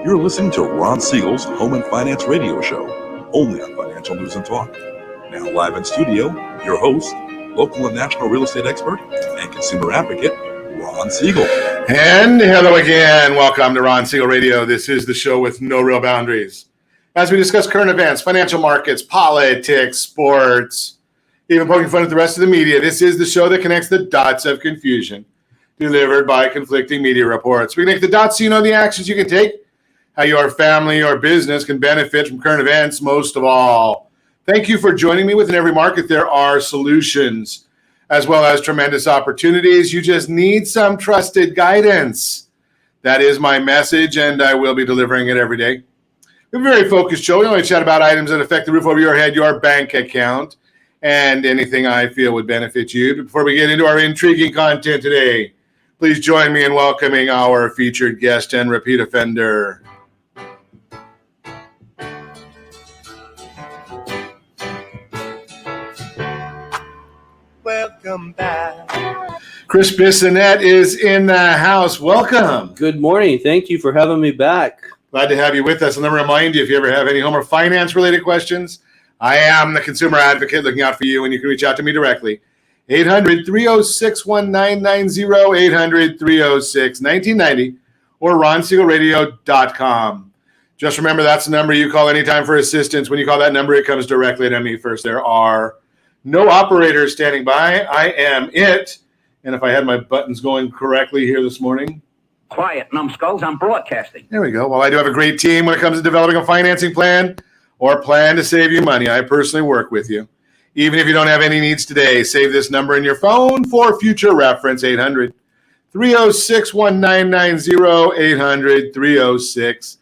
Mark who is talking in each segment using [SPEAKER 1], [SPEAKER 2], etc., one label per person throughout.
[SPEAKER 1] You're listening to Ron Siegel's Home and Finance Radio Show, only on Financial News and Talk. Now live in studio, your host, local and national real estate expert and consumer advocate, Ron Siegel.
[SPEAKER 2] And hello again. Welcome to Ron Siegel Radio. This is the show with no real boundaries. As we discuss current events, financial markets, politics, sports, even poking fun at the rest of the media, this is the show that connects the dots of confusion delivered by conflicting media reports. We connect the dots so you know the actions you can take, how your family or business can benefit from current events most of all. Thank you for joining me. Within every market, there are solutions as well as tremendous opportunities. You just need some trusted guidance. That is my message, and I will be delivering it every day. We're a very focused show. We only chat about items that affect the roof over your head, your bank account, and anything I feel would benefit you. But before we get into our intriguing content today, please join me in welcoming our featured guest and repeat offender.
[SPEAKER 3] Welcome back.
[SPEAKER 2] Chris Bissonnette is in the house. Welcome.
[SPEAKER 4] Good morning. Thank you for having me back.
[SPEAKER 2] Glad to have you with us. And let me remind you, if you ever have any home or finance related questions, I am the consumer advocate looking out for you, and you can reach out to me directly. 800-306-1990, 800-306-1990, or ronsiegelradio.com. Just remember, that's the number you call anytime for assistance. When you call that number, it comes directly to me first. There are no operators standing by. I am it. And if I had my buttons going correctly here this morning.
[SPEAKER 5] Quiet, numbskulls. I'm broadcasting.
[SPEAKER 2] There we go. Well, I do have a great team when it comes to developing a financing plan or plan to save you money. I personally work with you. Even if you don't have any needs today, save this number in your phone for future reference. 800-306-1990,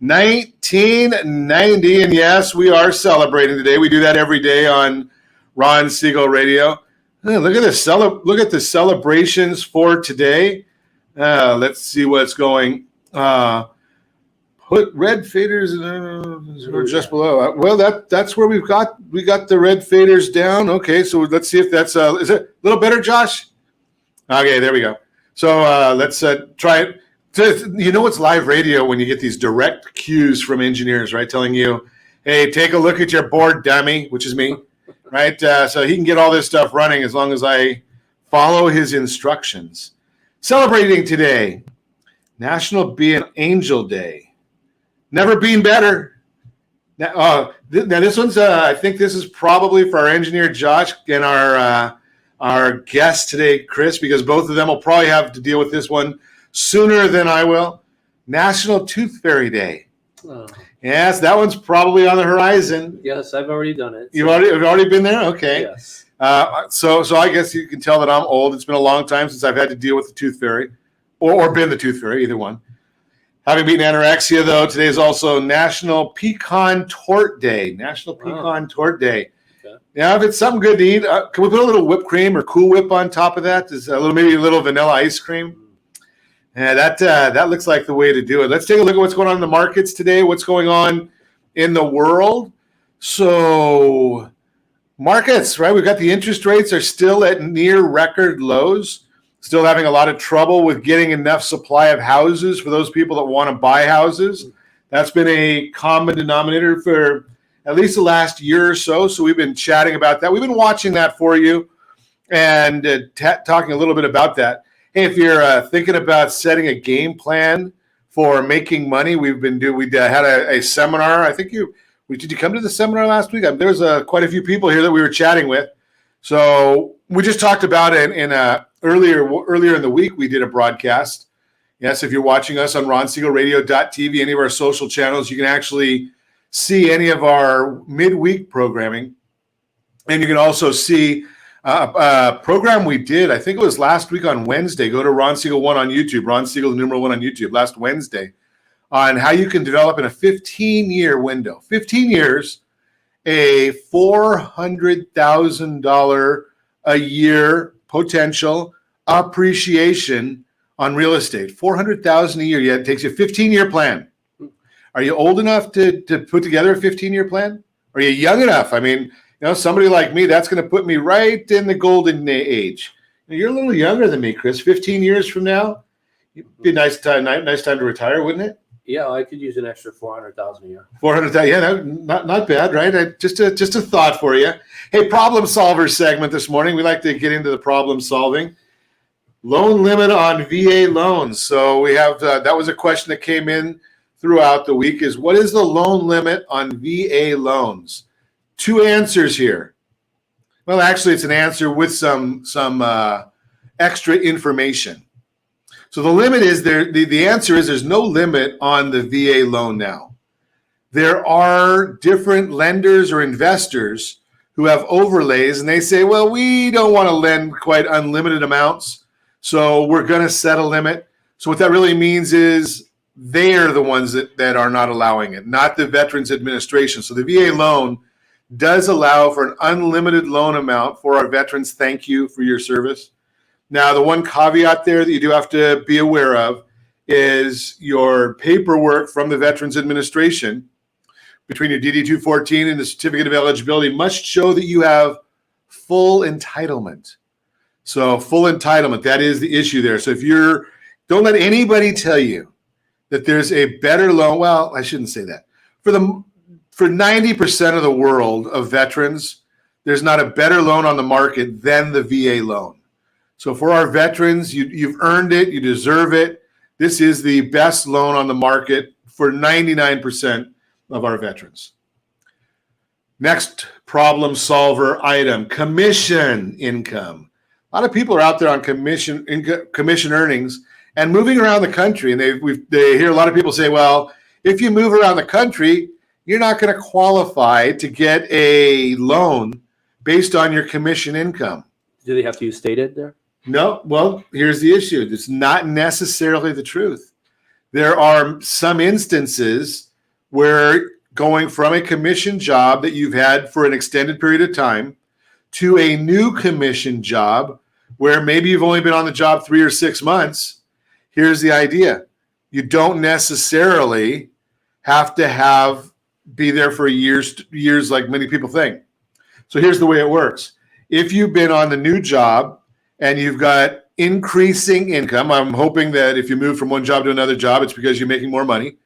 [SPEAKER 2] 800-306-1990. And yes, we are celebrating today. We do that every day on Ron Siegel Radio. Hey, look at this. Look at the celebrations for today. Let's see what's going. Put red faders just below. Well, that's where we got the red faders down. Okay, so let's see if that's is it a little better, Josh? Okay, there we go. So let's try it. You know, it's live radio when you get these direct cues from engineers, right? Telling you, hey, take a look at your board, dummy, which is me. Right, so he can get all this stuff running as long as I follow his instructions. Celebrating today, National Be an Angel Day. Never been better. Now this one's, I think this is probably for our engineer, Josh, and our guest today, Chris, because both of them will probably have to deal with this one sooner than I will. National Tooth Fairy Day. Oh. Yes, that one's probably on the horizon.
[SPEAKER 4] Yes, I've already done it.
[SPEAKER 2] You've already been there? Okay.
[SPEAKER 4] Yes.
[SPEAKER 2] So I guess you can tell that I'm old. It's been a long time since I've had to deal with the tooth fairy or been the tooth fairy, either one. Having beaten anorexia, though, today is also National Pecan Tort Day. National Pecan Tort Day. Okay. Now, if it's something good to eat, can we put a little whipped cream or Cool Whip on top of that? Is maybe a little vanilla ice cream? Yeah, that looks like the way to do it. Let's take a look at what's going on in the markets today, what's going on in the world. So markets, right? We've got the interest rates are still at near record lows, still having a lot of trouble with getting enough supply of houses for those people that want to buy houses. That's been a common denominator for at least the last year or so. So we've been chatting about that. We've been watching that for you and talking a little bit about that. Hey, if you're thinking about setting a game plan for making money, we had a seminar. I think did you come to the seminar last week? There was quite a few people here that we were chatting with. So we just talked about it earlier in the week. We did a broadcast. Yes, if you're watching us on ronsiegelradio.tv, any of our social channels, you can actually see any of our midweek programming, and you can also see a program we did, I think it was last week on Wednesday. Go to Ron Siegel 1 on YouTube, Ron Siegel numeral 1 on YouTube, last Wednesday, on how you can develop in a 15-year window. 15 years, a $400,000 a year potential appreciation on real estate. $400,000 a year. Yeah, it takes you a 15-year plan. Are you old enough to put together a 15-year plan? Are you young enough? I mean, somebody like me, that's going to put me right in the golden age. You're a little younger than me, Chris. 15 years from now, it'd be a nice time to retire, wouldn't it?
[SPEAKER 4] Yeah, I could use an extra 400,000 a year.
[SPEAKER 2] 400,000. Yeah, not bad, right? Just a thought for you. Hey, problem solver segment this morning. We like to get into the problem solving. Loan limit on VA loans. So we have that was a question that came in throughout the week. Is what is the loan limit on VA loans? Two answers here. Well, actually, it's an answer with some extra information. So the limit is there. The answer is there's no limit on the VA loan now. There are different lenders or investors who have overlays, and they say, well, we don't want to lend quite unlimited amounts, so we're going to set a limit. So what that really means is they're the ones that are not allowing it, not the Veterans Administration. So the VA loan does allow for an unlimited loan amount for our veterans. Thank you for your service. Now, the one caveat there that you do have to be aware of is your paperwork from the Veterans Administration between your DD-214 and the Certificate of Eligibility must show that you have full entitlement. So full entitlement, that is the issue there. So don't let anybody tell you that there's a better loan. Well, I shouldn't say that. For 90% of the world of veterans, there's not a better loan on the market than the VA loan. So for our veterans, you've earned it, you deserve it. This is the best loan on the market for 99% of our veterans. Next problem solver item, commission income. A lot of people are out there on commission earnings and moving around the country. And they hear a lot of people say, well, if you move around the country, you're not going to qualify to get a loan based on your commission income.
[SPEAKER 4] Do they have to use stated there?
[SPEAKER 2] No. Well, here's the issue. It's not necessarily the truth. There are some instances where going from a commission job that you've had for an extended period of time to a new commission job where maybe you've only been on the job 3 or 6 months. Here's the idea. You don't necessarily have to be there for years like many people think. So here's the way it works. If you've been on the new job and you've got increasing income, I'm hoping that if you move from one job to another job, it's because you're making more money.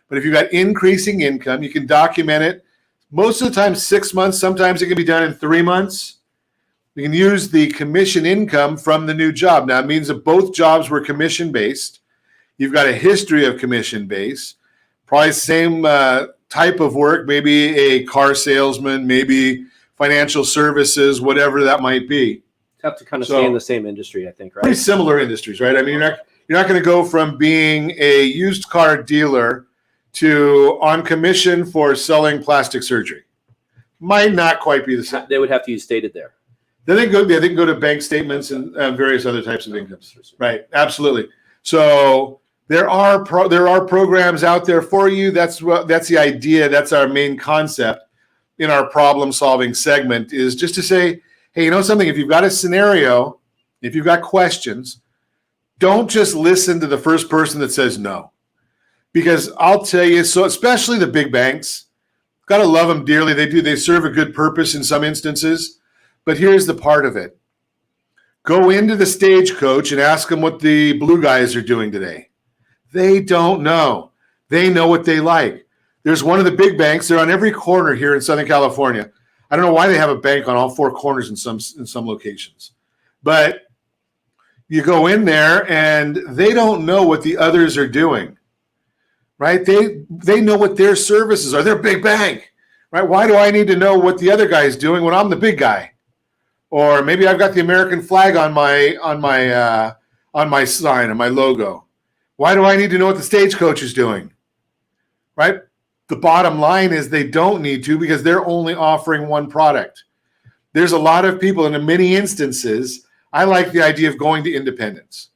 [SPEAKER 2] But if you've got increasing income, you can document it. Most of the time, 6 months. Sometimes it can be done in 3 months. You can use the commission income from the new job. Now, it means that both jobs were commission-based. You've got a history of commission-based. Probably same type of work, maybe a car salesman, maybe financial services, whatever that might be.
[SPEAKER 4] Have to kind of stay in the same industry, I think, right?
[SPEAKER 2] Pretty similar industries, right? I mean, you're not going to go from being a used car dealer to on commission for selling plastic surgery. Might not quite be the same.
[SPEAKER 4] They would have to use stated there.
[SPEAKER 2] Then they can go to bank statements and various other types of incomes. Right, absolutely. So there are programs out there for you. That's the idea. That's our main concept in our problem solving segment, is just to say, hey, you know something? If you've got a scenario, if you've got questions, don't just listen to the first person that says no. Because I'll tell you, so especially the big banks, got to love them dearly. They serve a good purpose in some instances. But here's the part of it. Go into the Stagecoach and ask them what the blue guys are doing today. They don't know. They know what they like. There's one of the big banks. They're on every corner here in Southern California. I don't know why they have a bank on all 4 corners in some locations. But you go in there and they don't know what the others are doing. Right? They know what their services are. They're a big bank. Right? Why do I need to know what the other guy is doing when I'm the big guy? Or maybe I've got the American flag on my sign, on my logo. Why do I need to know what the Stagecoach is doing? Right? The bottom line is they don't need to, because they're only offering one product. There's a lot of people, and in many instances, I like the idea of going to independence.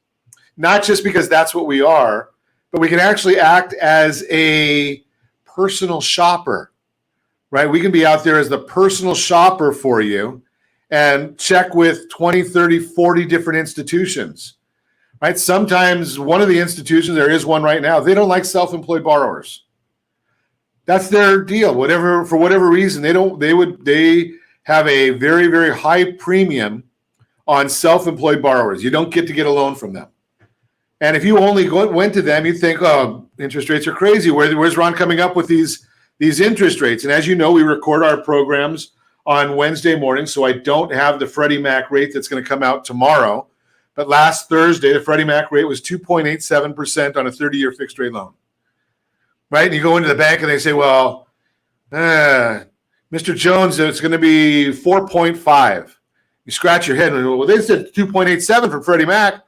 [SPEAKER 2] Not just because that's what we are, but we can actually act as a personal shopper. Right? We can be out there as the personal shopper for you and check with 20, 30, 40 different institutions. Right? Sometimes one of the institutions, there is one right now, they don't like self-employed borrowers. That's their deal. For whatever reason, they have a very, very high premium on self-employed borrowers. You don't get to get a loan from them. And if you only went to them, you'd think, oh, interest rates are crazy. Where's Ron coming up with these interest rates? And as you know, we record our programs on Wednesday morning, so I don't have the Freddie Mac rate that's going to come out tomorrow. But last Thursday, the Freddie Mac rate was 2.87% on a 30-year fixed rate loan. Right? And you go into the bank and they say, well, Mr. Jones, it's going to be 4.5. You scratch your head and well, they said 2.87 for Freddie Mac.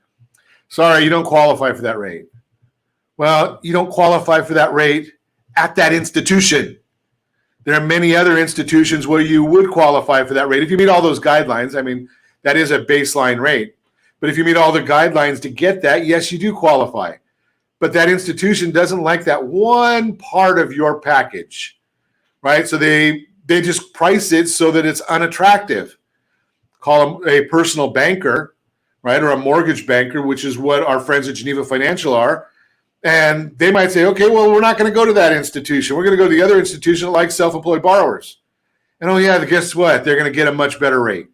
[SPEAKER 2] Sorry, you don't qualify for that rate. Well, you don't qualify for that rate at that institution. There are many other institutions where you would qualify for that rate. If you meet all those guidelines, I mean, that is a baseline rate. But if you meet all the guidelines to get that, yes, you do qualify. But that institution doesn't like that one part of your package, right? So they just price it so that it's unattractive. Call them a personal banker, right, or a mortgage banker, which is what our friends at Geneva Financial are. And they might say, okay, well, we're not going to go to that institution. We're going to go to the other institution that likes self-employed borrowers. And oh, yeah, guess what? They're going to get a much better rate,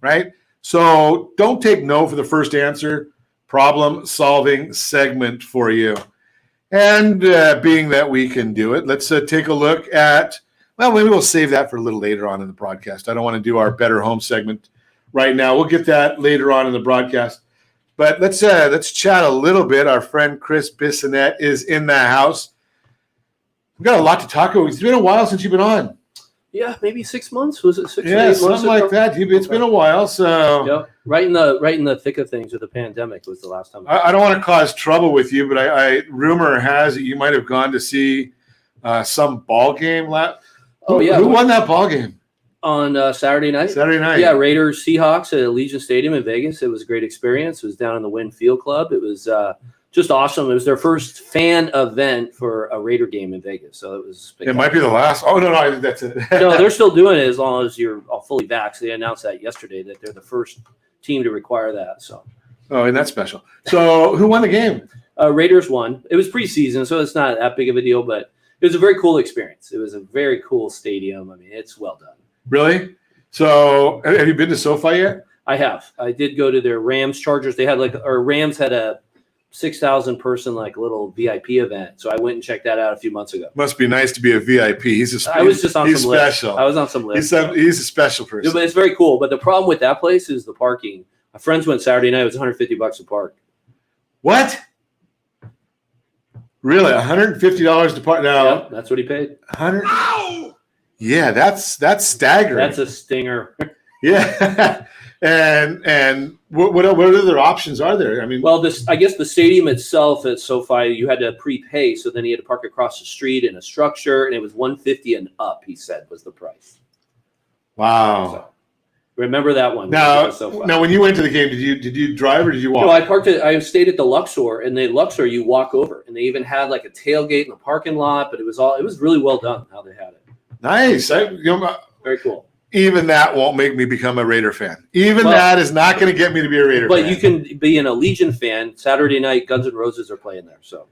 [SPEAKER 2] right? So don't take no for the first answer. Problem-solving segment for you. And being that we can do it, let's take a look at, well, maybe we'll save that for a little later on in the broadcast. I don't want to do our Better Home segment right now. We'll get that later on in the broadcast. But let's chat a little bit. Our friend Chris Bissonnette is in the house. We've got a lot to talk about. It's been a while since you've been on.
[SPEAKER 4] Yeah, maybe 6 months. Was it 6
[SPEAKER 2] Yeah,
[SPEAKER 4] or 8 months
[SPEAKER 2] something like that. It's been a while. So
[SPEAKER 4] yeah, right in the thick of things with the pandemic was the last time.
[SPEAKER 2] I don't want to cause trouble with you, but I rumor has it you might have gone to see some ball game. Who won that ball game?
[SPEAKER 4] On Saturday night. Yeah, Raiders Seahawks at Allegiant Stadium in Vegas. It was a great experience. It was down in the Wynn Field Club. It was just awesome. It was their first fan event for a Raider game in Vegas. So it was
[SPEAKER 2] spectacular. It might be the last. Oh, no, that's it.
[SPEAKER 4] No, they're still doing it as long as you're all fully vaxxed. They announced that yesterday that they're the first team to require that. So.
[SPEAKER 2] Oh, and that's special. So who won the game?
[SPEAKER 4] Raiders won. It was preseason, so it's not that big of a deal, but it was a very cool experience. It was a very cool stadium. I mean, it's well done. Really?
[SPEAKER 2] So have you been to SoFi yet?
[SPEAKER 4] I have. I did go to their Rams Chargers. They had Rams had a 6,000 person little VIP event. So I went and checked that out a few months ago.
[SPEAKER 2] Must be nice to be a VIP.
[SPEAKER 4] I was just on some
[SPEAKER 2] special.
[SPEAKER 4] List. I was on some list.
[SPEAKER 2] He's a special person.
[SPEAKER 4] Yeah, but it's very cool. But the problem with that place is the parking. My friends went Saturday night. It was $150 to park.
[SPEAKER 2] What? Really? $150 to park? Now,
[SPEAKER 4] yeah, that's what he paid.
[SPEAKER 2] 100. Yeah, that's staggering.
[SPEAKER 4] That's a stinger.
[SPEAKER 2] Yeah. and what other options are there? I mean,
[SPEAKER 4] well, I guess the stadium itself at SoFi, you had to prepay, so then you had to park across the street in a structure, and it was $150 and up. He said was the price.
[SPEAKER 2] Wow. So,
[SPEAKER 4] remember that one?
[SPEAKER 2] Now, when you went to the game, did you drive or did you walk?
[SPEAKER 4] No, I stayed at the Luxor, and the Luxor you walk over, and they even had a tailgate in the parking lot, but it was really well done how they had it.
[SPEAKER 2] Nice.
[SPEAKER 4] Very cool.
[SPEAKER 2] Even that won't make me become a Raider fan. That is not going to get me to be a Raider fan.
[SPEAKER 4] But you can be an Allegiant fan. Saturday night, Guns N' Roses are playing there. So,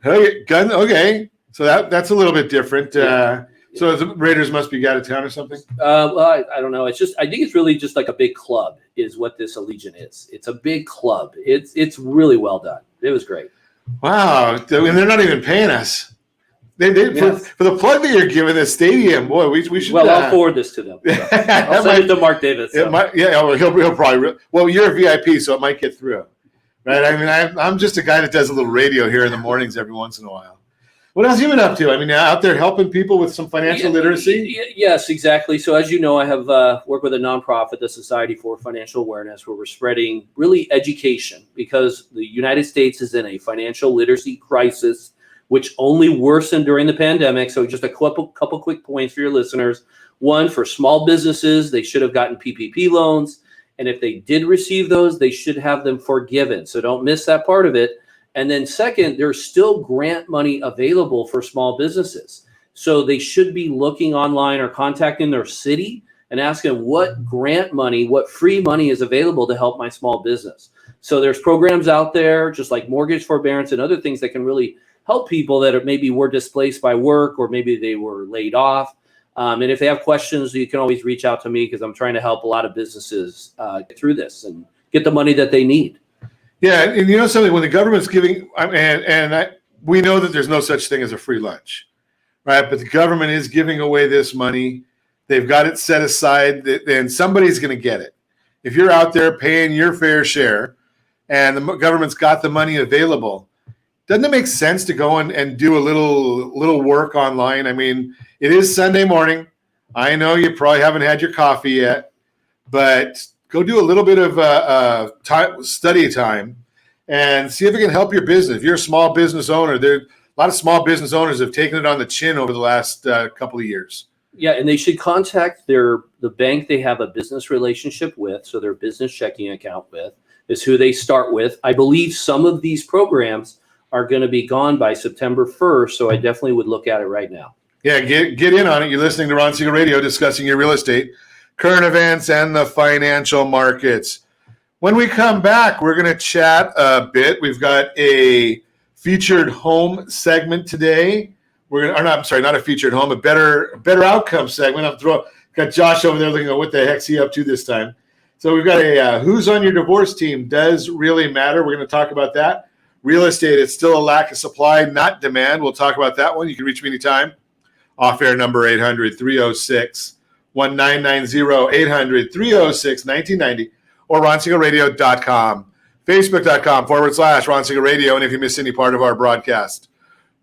[SPEAKER 2] okay. So that's a little bit different. Yeah. So the Raiders must be out of town or something?
[SPEAKER 4] Well, I don't know. I think it's really just like a big club is what this Allegiant is. It's a big club. It's really well done. It was great.
[SPEAKER 2] Wow. And they're not even paying us. Yes. For the plug that you're giving this stadium, boy, we should.
[SPEAKER 4] Well, I'll forward this to them. So. I'll send it to Mark Davis. So.
[SPEAKER 2] He'll probably. Well, you're a VIP, so it might get through, right? I mean, I'm just a guy that does a little radio here in the mornings every once in a while. What else have you been up to? I mean, out there helping people with some financial literacy?
[SPEAKER 4] Yes, exactly. So as you know, I have worked with a nonprofit, the Society for Financial Awareness, where we're spreading really education because the United States is in a financial literacy crisis, which only worsened during the pandemic. So just a couple quick points for your listeners. One, for small businesses, they should have gotten PPP loans. And if they did receive those, they should have them forgiven. So don't miss that part of it. And then second, there's still grant money available for small businesses. So they should be looking online or contacting their city and asking what grant money, what free money is available to help my small business. So there's programs out there, just like mortgage forbearance and other things that can really help people that maybe were displaced by work or maybe they were laid off. And if they have questions, you can always reach out to me because I'm trying to help a lot of businesses get through this and get the money that they need.
[SPEAKER 2] Yeah, and you know something, when the government's giving, we know that there's no such thing as a free lunch, right? But the government is giving away this money. They've got it set aside, and somebody's going to get it. If you're out there paying your fair share and the government's got the money available, doesn't it make sense to go and do a little work online? I mean, it is Sunday morning. I know you probably haven't had your coffee yet, but go do a little bit of study time and see if it can help your business. If you're a small business owner, a lot of small business owners have taken it on the chin over the last couple of years.
[SPEAKER 4] Yeah, and they should contact the bank they have a business relationship with, so their business checking account with is who they start with. I believe some of these programs are going to be gone by September 1st, so I definitely would look at it right now.
[SPEAKER 2] Yeah, get in on it. You're listening to Ron Siegel Radio, discussing your real estate, current events, and the financial markets. When we come back, we're going to chat a bit. We've got a featured home segment today. Not a featured home, a better outcome segment. Got Josh over there looking at what the heck's he up to this time. So we've got a who's on your divorce team does really matter. We're going to talk about that. Real estate, it's still a lack of supply, not demand. We'll talk about that one. You can reach me anytime. Off-air number 800-306-1990, 800-306-1990, or ronsiegelradio.com, facebook.com/Ron Siegel Radio, and if you miss any part of our broadcast.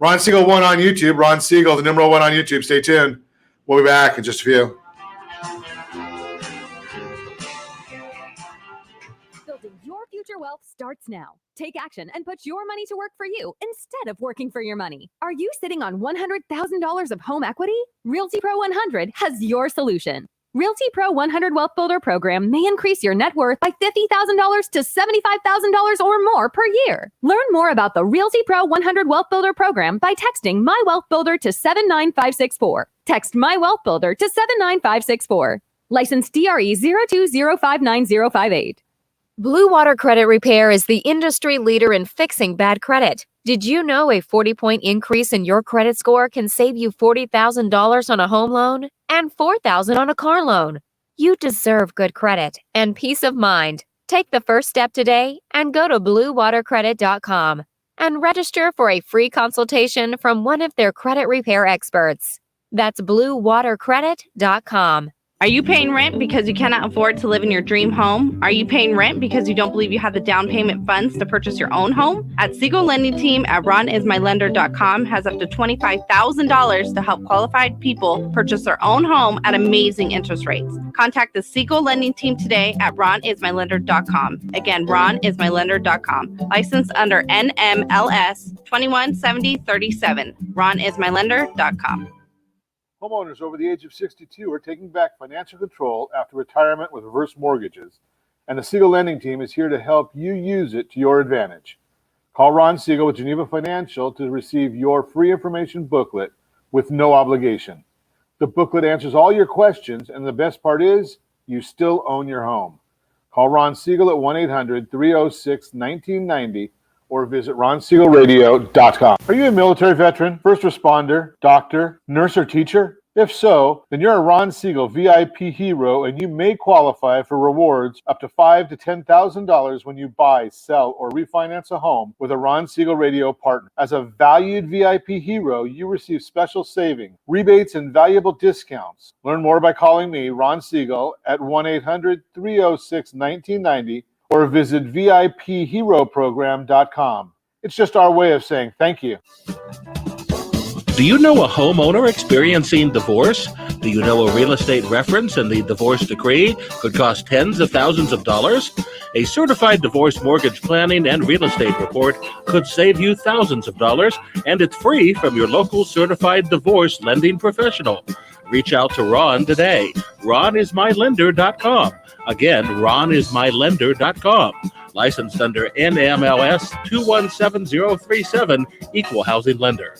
[SPEAKER 2] Ron Siegel 1 on YouTube, Ron Siegel, the number 1 on YouTube. Stay tuned. We'll be back in just a few.
[SPEAKER 3] Building your future wealth starts now. Take action and put your money to work for you instead of working for your money. Are you sitting on $100,000 of home equity? Realty Pro 100 has your solution. Realty Pro 100 Wealth Builder program may increase your net worth by $50,000 to $75,000 or more per year. Learn more about the Realty Pro 100 Wealth Builder program by texting My Wealth Builder to 79564. Text My Wealth Builder to 79564. License DRE 02059058.
[SPEAKER 6] Blue Water Credit Repair is the industry leader in fixing bad credit. Did you know a 40-point increase in your credit score can save you $40,000 on a home loan and $4,000 on a car loan? You deserve good credit and peace of mind. Take the first step today and go to bluewatercredit.com and register for a free consultation from one of their credit repair experts. That's bluewatercredit.com.
[SPEAKER 7] Are you paying rent because you cannot afford to live in your dream home? Are you paying rent because you don't believe you have the down payment funds to purchase your own home? At Siegel Lending Team at ronismylender.com has up to $25,000 to help qualified people purchase their own home at amazing interest rates. Contact the Siegel Lending Team today at ronismylender.com. Again, ronismylender.com. Licensed under NMLS 217037. ronismylender.com.
[SPEAKER 2] Homeowners over the age of 62 are taking back financial control after retirement with reverse mortgages, and the Siegel Lending Team is here to help you use it to your advantage. Call Ron Siegel with Geneva Financial to receive your free information booklet with no obligation. The booklet answers all your questions, and the best part is you still own your home. Call Ron Siegel at 1-800-306-1990 or visit ronsiegelradio.com. Are you a military veteran, first responder, doctor, nurse, or teacher? If so, then you're a Ron Siegel VIP hero, and you may qualify for rewards up to $5,000 to $10,000 when you buy, sell, or refinance a home with a Ron Siegel Radio partner. As a valued VIP hero, you receive special savings, rebates, and valuable discounts. Learn more by calling me, Ron Siegel, at 1-800-306-1990 or visit VIPHeroProgram.com. It's just our way of saying thank you.
[SPEAKER 8] Do you know a homeowner experiencing divorce? Do you know a real estate reference and the divorce decree could cost tens of thousands of dollars? A certified divorce mortgage planning and real estate report could save you thousands of dollars, and it's free from your local certified divorce lending professional. Reach out to Ron today. RonIsMyLender.com. Again, RonIsMyLender.com. Licensed under NMLS 217037, Equal Housing Lender.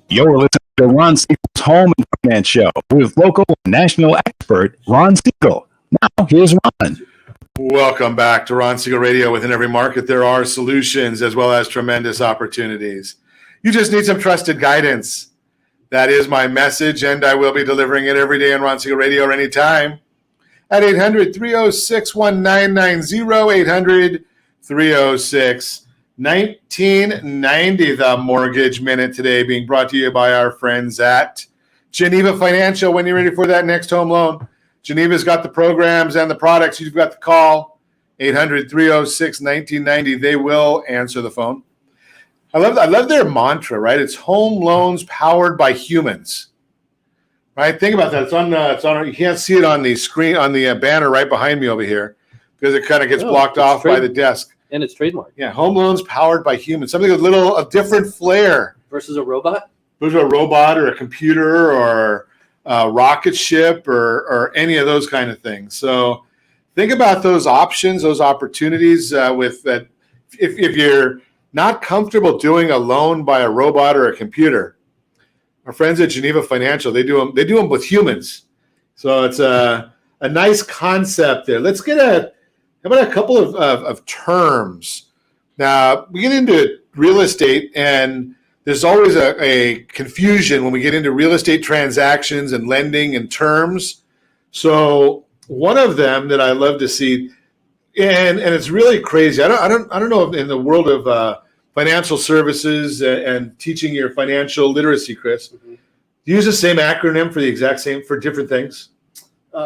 [SPEAKER 9] You're listening to Ron Siegel's Home and Finance Show with local and national expert Ron Siegel. Now, here's Ron.
[SPEAKER 2] Welcome back to Ron Siegel Radio. Within every market, there are solutions as well as tremendous opportunities. You just need some trusted guidance. That is my message, and I will be delivering it every day on Ron Siegel Radio or anytime at 800-306-1990, 306-1990. The Mortgage Minute today being brought to you by our friends at Geneva Financial. When you're ready for that next home loan, Geneva's got the programs and the products. You've got the call, 800-306-1990. They will answer the phone. I love their mantra, right? It's home loans powered by humans. Right? Think about that. It's on. You can't see it on the screen on the banner right behind me over here because it kind of gets blocked off by the desk.
[SPEAKER 4] And it's trademarked.
[SPEAKER 2] Yeah, home loans powered by humans. Something with a different flair
[SPEAKER 4] versus a robot.
[SPEAKER 2] Versus a robot or a computer or a rocket ship or any of those kind of things. So think about those options, those opportunities with that. If you're not comfortable doing a loan by a robot or a computer, our friends at Geneva Financial, they do them with humans. So it's a nice concept there. Let's get how about a couple of terms. Now, we get into real estate, and there's always a confusion when we get into real estate transactions and lending and terms. So one of them that I love to see, and it's really crazy. I don't know if in the world of financial services and teaching your financial literacy, Chris, do you use the same acronym for the exact same for different things?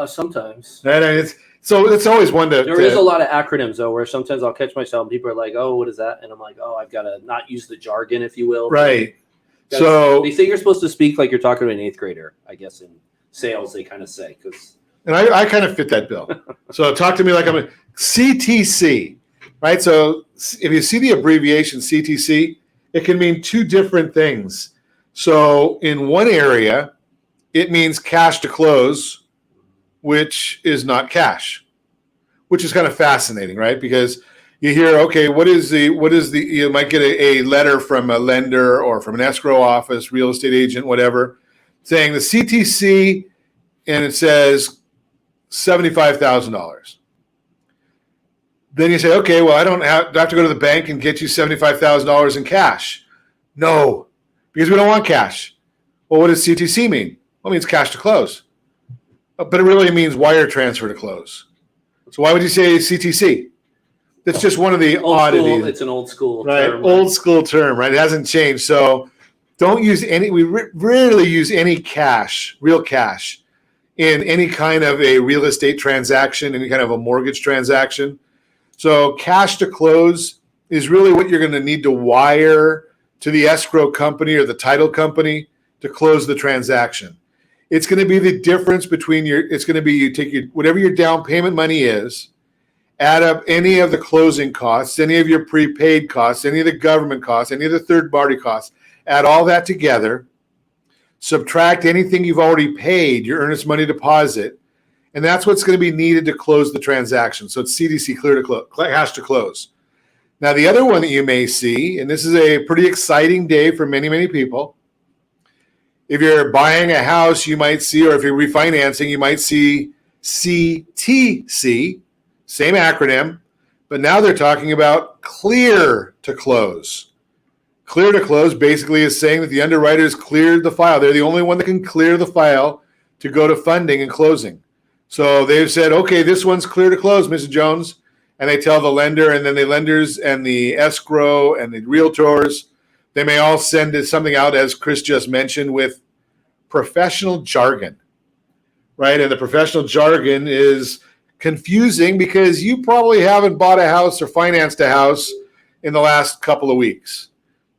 [SPEAKER 4] Sometimes.
[SPEAKER 2] And it's always one to.
[SPEAKER 4] There is a lot of acronyms though, where sometimes I'll catch myself and people are like, "Oh, what is that?" And I'm like, "Oh, I've got to not use the jargon, if you will."
[SPEAKER 2] Right. So
[SPEAKER 4] they say you're supposed to speak like you're talking to an 8th grader. I guess in sales they kind of say because.
[SPEAKER 2] And I kind of fit that bill. So talk to me like I'm a CTC, right? So if you see the abbreviation CTC, it can mean two different things. So in one area, it means cash to close, which is not cash, which is kind of fascinating, right? Because you hear, okay, what is the, you might get a letter from a lender or from an escrow office, real estate agent, whatever, saying the CTC, and it says $75,000. Then you say, okay, well, do I have to go to the bank and get you $75,000 in cash? No, because we don't want cash. Well, what does CTC mean? Well, it means cash to close. But it really means wire transfer to close. So why would you say CTC? That's just one of the oddities.
[SPEAKER 4] It's an old school
[SPEAKER 2] term. Old school term, right? It hasn't changed. So don't use any, we rarely use any cash, real cash, in any kind of a real estate transaction, any kind of a mortgage transaction. So cash to close is really what you're going to need to wire to the escrow company or the title company to close the transaction. It's going to be the difference between you take whatever your down payment money is, add up any of the closing costs, any of your prepaid costs, any of the government costs, any of the third party costs, add all that together, subtract anything you've already paid, your earnest money deposit, and that's what's going to be needed to close the transaction. So it's CDC cash to close. Now, the other one that you may see, and this is a pretty exciting day for many, many people. If you're buying a house, you might see, or if you're refinancing, you might see CTC, same acronym, but now they're talking about clear to close. Clear to close basically is saying that the underwriters cleared the file. They're the only one that can clear the file to go to funding and closing. So they've said, okay, this one's clear to close, Mrs. Jones. And they tell the lender, and then the lenders and the escrow and the realtors, they may all send something out, as Chris just mentioned, with professional jargon, right? And the professional jargon is confusing because you probably haven't bought a house or financed a house in the last couple of weeks,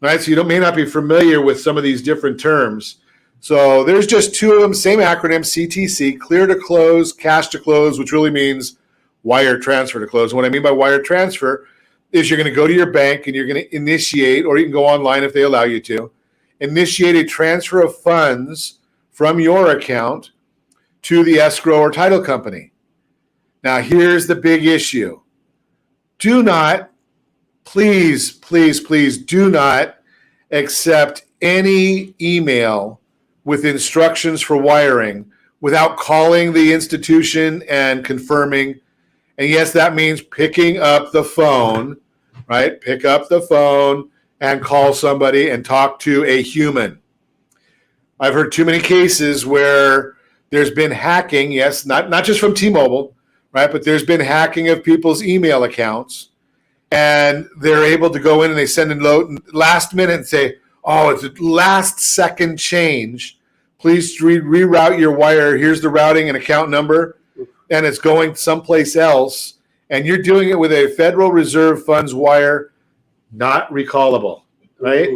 [SPEAKER 2] right? So you may not be familiar with some of these different terms. So there's just two of them, same acronym, CTC, clear to close, cash to close, which really means wire transfer to close. And what I mean by wire transfer is you're going to go to your bank and you're going to initiate, or you can go online if they allow you to, initiate a transfer of funds from your account to the escrow or title company. Now, here's the big issue. Do not, please, please, please do not accept any email with instructions for wiring without calling the institution and confirming. And yes, that means picking up the phone, right? Pick up the phone and call somebody and talk to a human. I've heard too many cases where there's been hacking, yes, not just from T-Mobile, right? But there's been hacking of people's email accounts. and they're able to go in and they send a note last minute and say, oh, it's a last second change. Please reroute your wire. Here's the routing and account number, and it's going someplace else. And you're doing it with a Federal Reserve Funds wire, not recallable, right?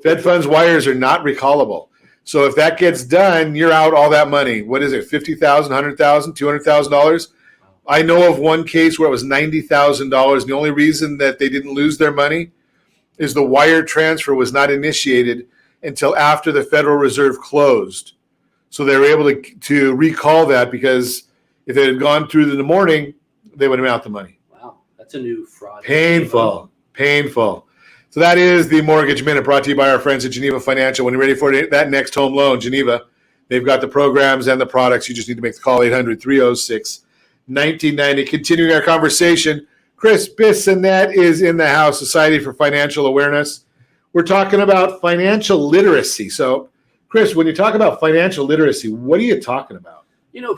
[SPEAKER 2] Fed Funds wires are not recallable. So if that gets done, you're out all that money. What is it, $50,000, $100,000, $200,000? I know of one case where it was $90,000. The only reason that they didn't lose their money is the wire transfer was not initiated until after the Federal Reserve closed. So they were able to recall that, because if it had gone through in the morning, they would have been out the money.
[SPEAKER 4] Wow, that's a new fraud.
[SPEAKER 2] Painful. So that is the Mortgage Minute, brought to you by our friends at Geneva Financial. When you're ready for that next home loan, Geneva, they've got the programs and the products. You just need to make the call, 800-306-1990. Continuing our conversation, Chris Bissonnette is in the house, Society for Financial Awareness. We're talking about financial literacy. So, Chris, when you talk about financial literacy, what are you talking about?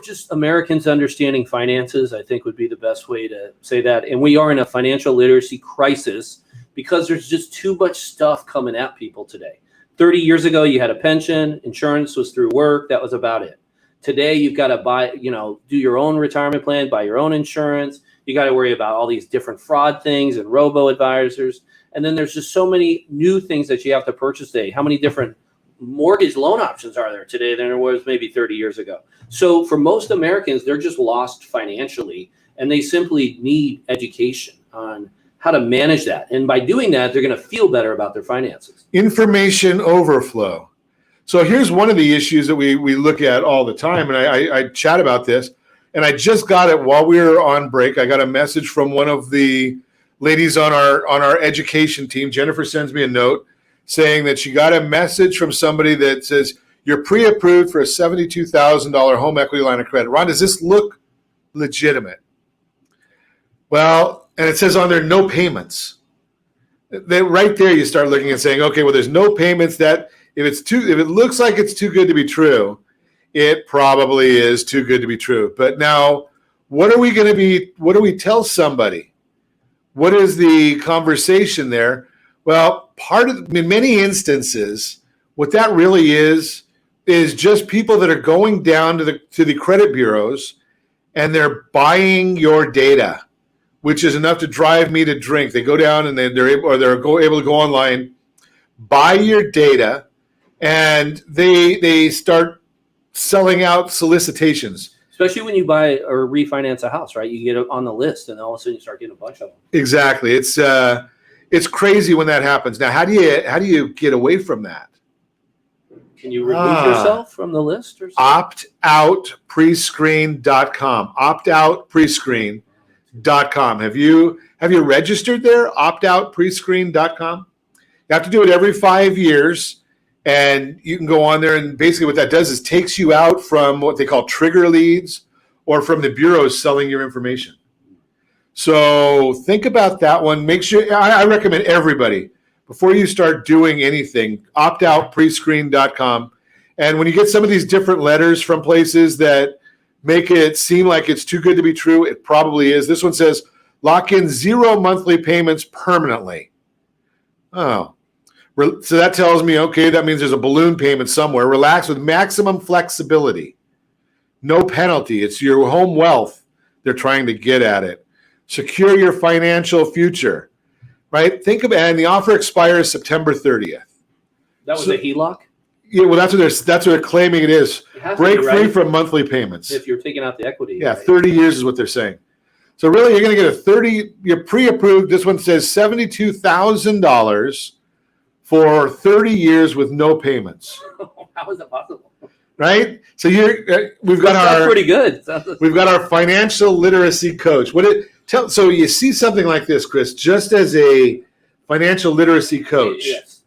[SPEAKER 4] Just Americans understanding finances, I think, would be the best way to say that. And we are in a financial literacy crisis because there's just too much stuff coming at people today. 30 years ago, you had a pension, insurance was through work, that was about it. Today, you've got to buy, do your own retirement plan, buy your own insurance. You got to worry about all these different fraud things and robo-advisors. And then there's just so many new things that you have to purchase today. How many different mortgage loan options are there today than there was maybe 30 years ago? So for most Americans, they're just lost financially, and they simply need education on how to manage that. And by doing that, they're going to feel better about their finances.
[SPEAKER 2] Information overflow. So here's one of the issues that we look at all the time, and I chat about this, and I just got it while we were on break. I got a message from one of the ladies on our education team. Jennifer sends me a note saying that she got a message from somebody that says, you're pre-approved for a $72,000 home equity line of credit. Ron, does this look legitimate? Well, and it says on there, no payments. Right there, you start looking and saying, okay, well, there's no payments. That if it looks like it's too good to be true, it probably is too good to be true. But now, what do we tell somebody? What is the conversation there? Well, in many instances, what that really is just people that are going down to the credit bureaus and they're buying your data, which is enough to drive me to drink. They go down and they're able to go online, buy your data, and they start selling out solicitations.
[SPEAKER 4] Especially when you buy or refinance a house, right? You get it on the list, and all of a sudden you start getting a bunch of them. Exactly.
[SPEAKER 2] It's crazy when that happens. Now, how do you get away from that?
[SPEAKER 4] Can you remove yourself from the list or something?
[SPEAKER 2] Optoutprescreen.com. Optoutprescreen.com. Have you registered there? Optoutprescreen.com. You have to do it every 5 years. And you can go on there, and basically what that does is takes you out from what they call trigger leads or from the bureaus selling your information. So think about that one. Make sure, I recommend everybody, before you start doing anything, optoutprescreen.com. And when you get some of these different letters from places that make it seem like it's too good to be true, it probably is. This one says, lock in 0 monthly payments permanently. Oh. So that tells me, okay, that means there's a balloon payment somewhere. Relax with maximum flexibility. No penalty. It's your home wealth. They're trying to get at it. Secure your financial future, right? Think about it. And the offer expires September 30th.
[SPEAKER 4] That was a HELOC?
[SPEAKER 2] Yeah, well, that's what they're claiming it is. Break free from monthly payments.
[SPEAKER 4] If you're taking out the equity.
[SPEAKER 2] Yeah, right? 30 years is what they're saying. So really, you're going to get you're pre-approved. This one says $72,000 for 30 years with no payments.
[SPEAKER 4] How is that possible?
[SPEAKER 2] Right? So we've got
[SPEAKER 4] That's pretty good.
[SPEAKER 2] We've got our financial literacy coach. So you see something like this, Chris, just as a financial literacy coach.
[SPEAKER 4] Yes.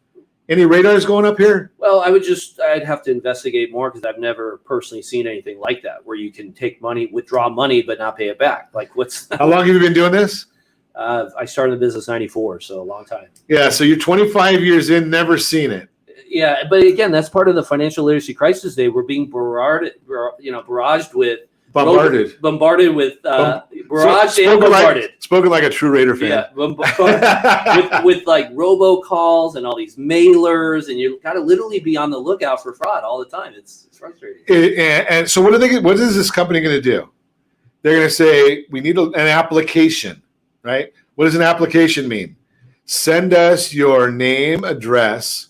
[SPEAKER 2] Any radars going up here?
[SPEAKER 4] Well, I'd have to investigate more because I've never personally seen anything like that where you can take money, withdraw money, but not pay it back. Like
[SPEAKER 2] How long have you been doing this?
[SPEAKER 4] I started the business in '94, so a long time.
[SPEAKER 2] Yeah, so you're 25 years in, never seen it.
[SPEAKER 4] Yeah, but again, that's part of the financial literacy crisis. We're being barraged with bombarded with barraged and bombarded.
[SPEAKER 2] Spoken like a true Raider fan.
[SPEAKER 4] Yeah, with like robocalls and all these mailers, and you got to literally be on the lookout for fraud all the time. It's frustrating.
[SPEAKER 2] And so what is this company going to do? They're going to say, we need an application, right? What does an application mean? Send us your name, address,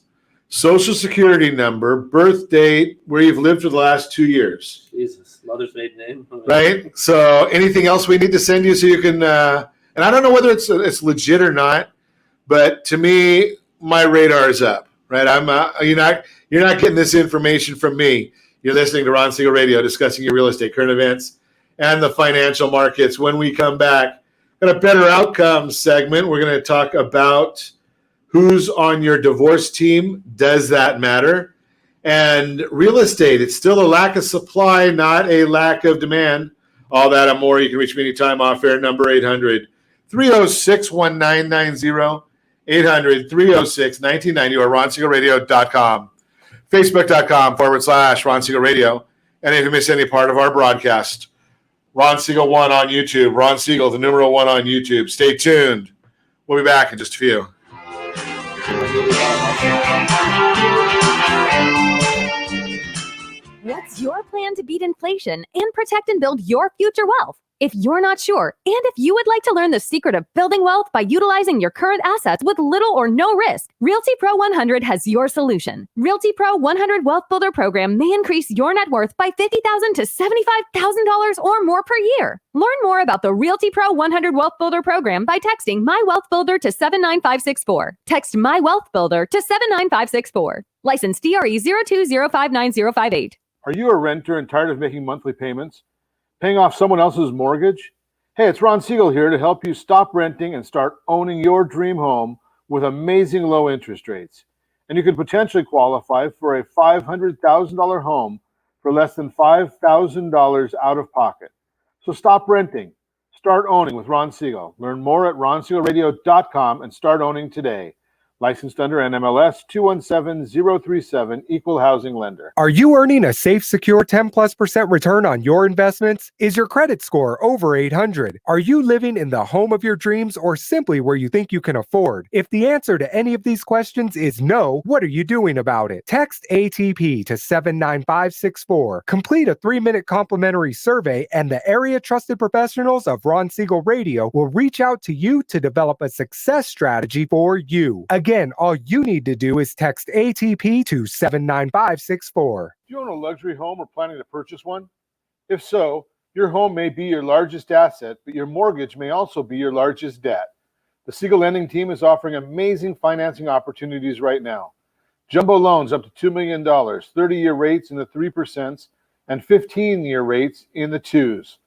[SPEAKER 2] social security number, birth date, where you've lived for the last 2 years.
[SPEAKER 4] Jesus, mother's maiden name.
[SPEAKER 2] Right? So anything else we need to send you so you can, and I don't know whether it's legit or not, but to me, my radar is up, right? You're not getting this information from me. You're listening to Ron Siegel Radio, discussing your real estate, current events, and the financial markets. When we come back, got a better outcomes segment. We're going to talk about who's on your divorce team. Does that matter? And real estate, it's still a lack of supply, not a lack of demand. All that and more. You can reach me anytime off air, number 800-306-1990, 800-306-1990, or ronsiegelradio.com, facebook.com/Ron Siegel Radio. And if you miss any part of our broadcast, Ron Siegel 1 on YouTube. Ron Siegel, the numeral 1 on YouTube. Stay tuned. We'll be back in just a few.
[SPEAKER 3] What's your plan to beat inflation and protect and build your future wealth? If you're not sure, and if you would like to learn the secret of building wealth by utilizing your current assets with little or no risk, Realty Pro 100 has your solution. Realty Pro 100 Wealth Builder Program may increase your net worth by $50,000 to $75,000 or more per year. Learn more about the Realty Pro 100 Wealth Builder Program by texting My Wealth Builder to 79564. Text My Wealth Builder to 79564. License DRE 02059058.
[SPEAKER 10] Are you a renter and tired of making monthly payments? Paying off someone else's mortgage? Hey, it's Ron Siegel here to help you stop renting and start owning your dream home with amazing low interest rates. And you could potentially qualify for a $500,000 home for less than $5,000 out of pocket. So stop renting. Start owning with Ron Siegel. Learn more at ronsiegelradio.com and start owning today. Licensed under NMLS 217037, Equal Housing Lender.
[SPEAKER 11] Are you earning a safe, secure 10+% return on your investments? Is your credit score over 800? Are you living in the home of your dreams or simply where you think you can afford? If the answer to any of these questions is no, what are you doing about it? Text ATP to 79564. Complete a 3-minute complimentary survey and the area trusted professionals of Ron Siegel Radio will reach out to you to develop a success strategy for you. Again, all you need to do is text ATP to 79564.
[SPEAKER 10] Do you own a luxury home or planning to purchase one? If so, your home may be your largest asset, but your mortgage may also be your largest debt. The Siegel Lending Team is offering amazing financing opportunities right now. Jumbo loans up to $2 million, 30-year rates in the 3% and 15-year rates in the 2s.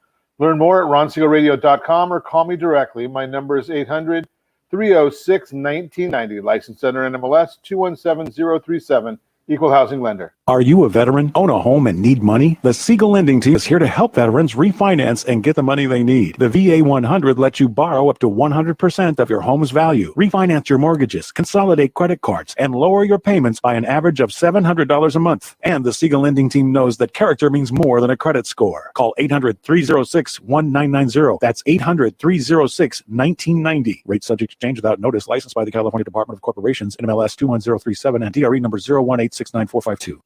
[SPEAKER 10] Learn more at ronsiegelradio.com or call me directly. My number is 800-306-1990, licensed under NMLS 217037, Equal Housing Lender.
[SPEAKER 9] Are you a veteran, own a home, and need money? The Siegel Lending Team is here to help veterans refinance and get the money they need. The VA 100 lets you borrow up to 100% of your home's value, refinance your mortgages, consolidate credit cards, and lower your payments by an average of $700 a month. And the Siegel Lending Team knows that character means more than a credit score. Call 800-306-1990. That's 800-306-1990. Rate subject to change without notice. Licensed by the California Department of Corporations, NMLS 21037, and DRE number 018694552.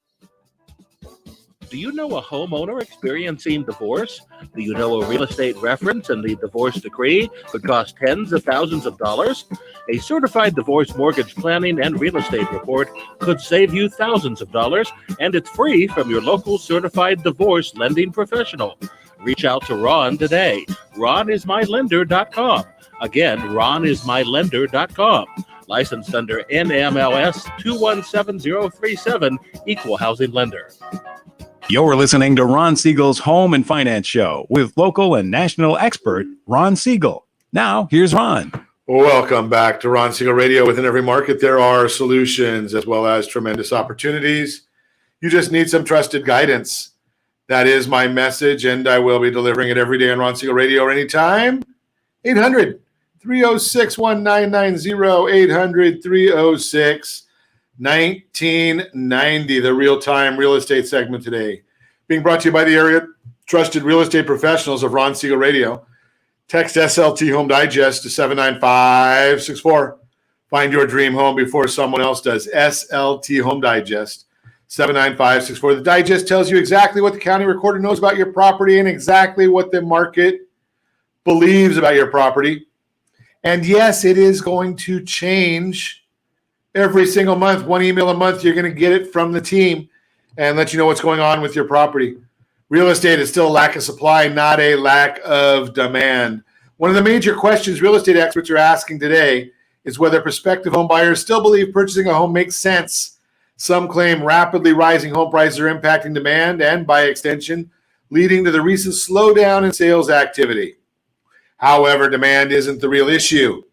[SPEAKER 8] Do you know a homeowner experiencing divorce? Do you know a real estate reference and the divorce decree could cost tens of thousands of dollars? A certified divorce mortgage planning and real estate report could save you thousands of dollars, and it's free from your local certified divorce lending professional. Reach out to Ron today. RonIsMyLender.com. Again, RonIsMyLender.com. Licensed under NMLS 217037, Equal Housing Lender.
[SPEAKER 9] You're listening to Ron Siegel's Home and Finance Show with local and national expert Ron Siegel. Now, here's Ron.
[SPEAKER 2] Welcome back to Ron Siegel Radio. Within every market, there are solutions as well as tremendous opportunities. You just need some trusted guidance. That is my message, and I will be delivering it every day on Ron Siegel Radio or anytime. 800-306-1990, 800-306-1990, the real-time real estate segment today. Being brought to you by the area trusted real estate professionals of Ron Siegel Radio. Text SLT Home Digest to 79564. Find your dream home before someone else does. SLT Home Digest, 79564. The digest tells you exactly what the county recorder knows about your property and exactly what the market believes about your property. And yes, it is going to change every single month. One email a month, you're going to get it from the team and let you know what's going on with your property. Real estate is still a lack of supply, not a lack of demand. One of the major questions real estate experts are asking today is whether prospective home buyers still believe purchasing a home makes sense. Some claim rapidly rising home prices are impacting demand and, by extension, leading to the recent slowdown in sales activity. However, demand isn't the real issue.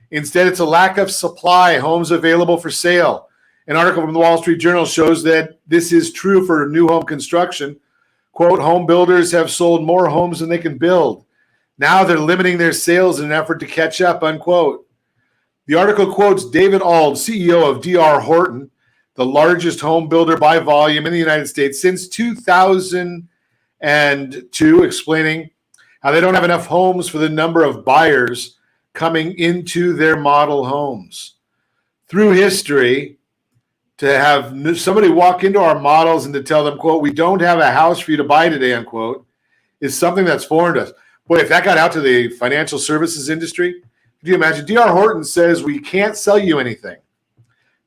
[SPEAKER 2] Instead, it's a lack of supply, homes available for sale. An article from the Wall Street Journal shows that this is true for new home construction. Quote, home builders have sold more homes than they can build. Now they're limiting their sales in an effort to catch up, unquote. The article quotes David Auld, CEO of D.R. Horton, the largest home builder by volume in the United States since 2002, explaining how they don't have enough homes for the number of buyers coming into their model homes. Through history, to have somebody walk into our models and to tell them, quote, we don't have a house for you to buy today, unquote, is something that's foreign to us. Boy, if that got out to the financial services industry, could you imagine? D.R. Horton says we can't sell you anything.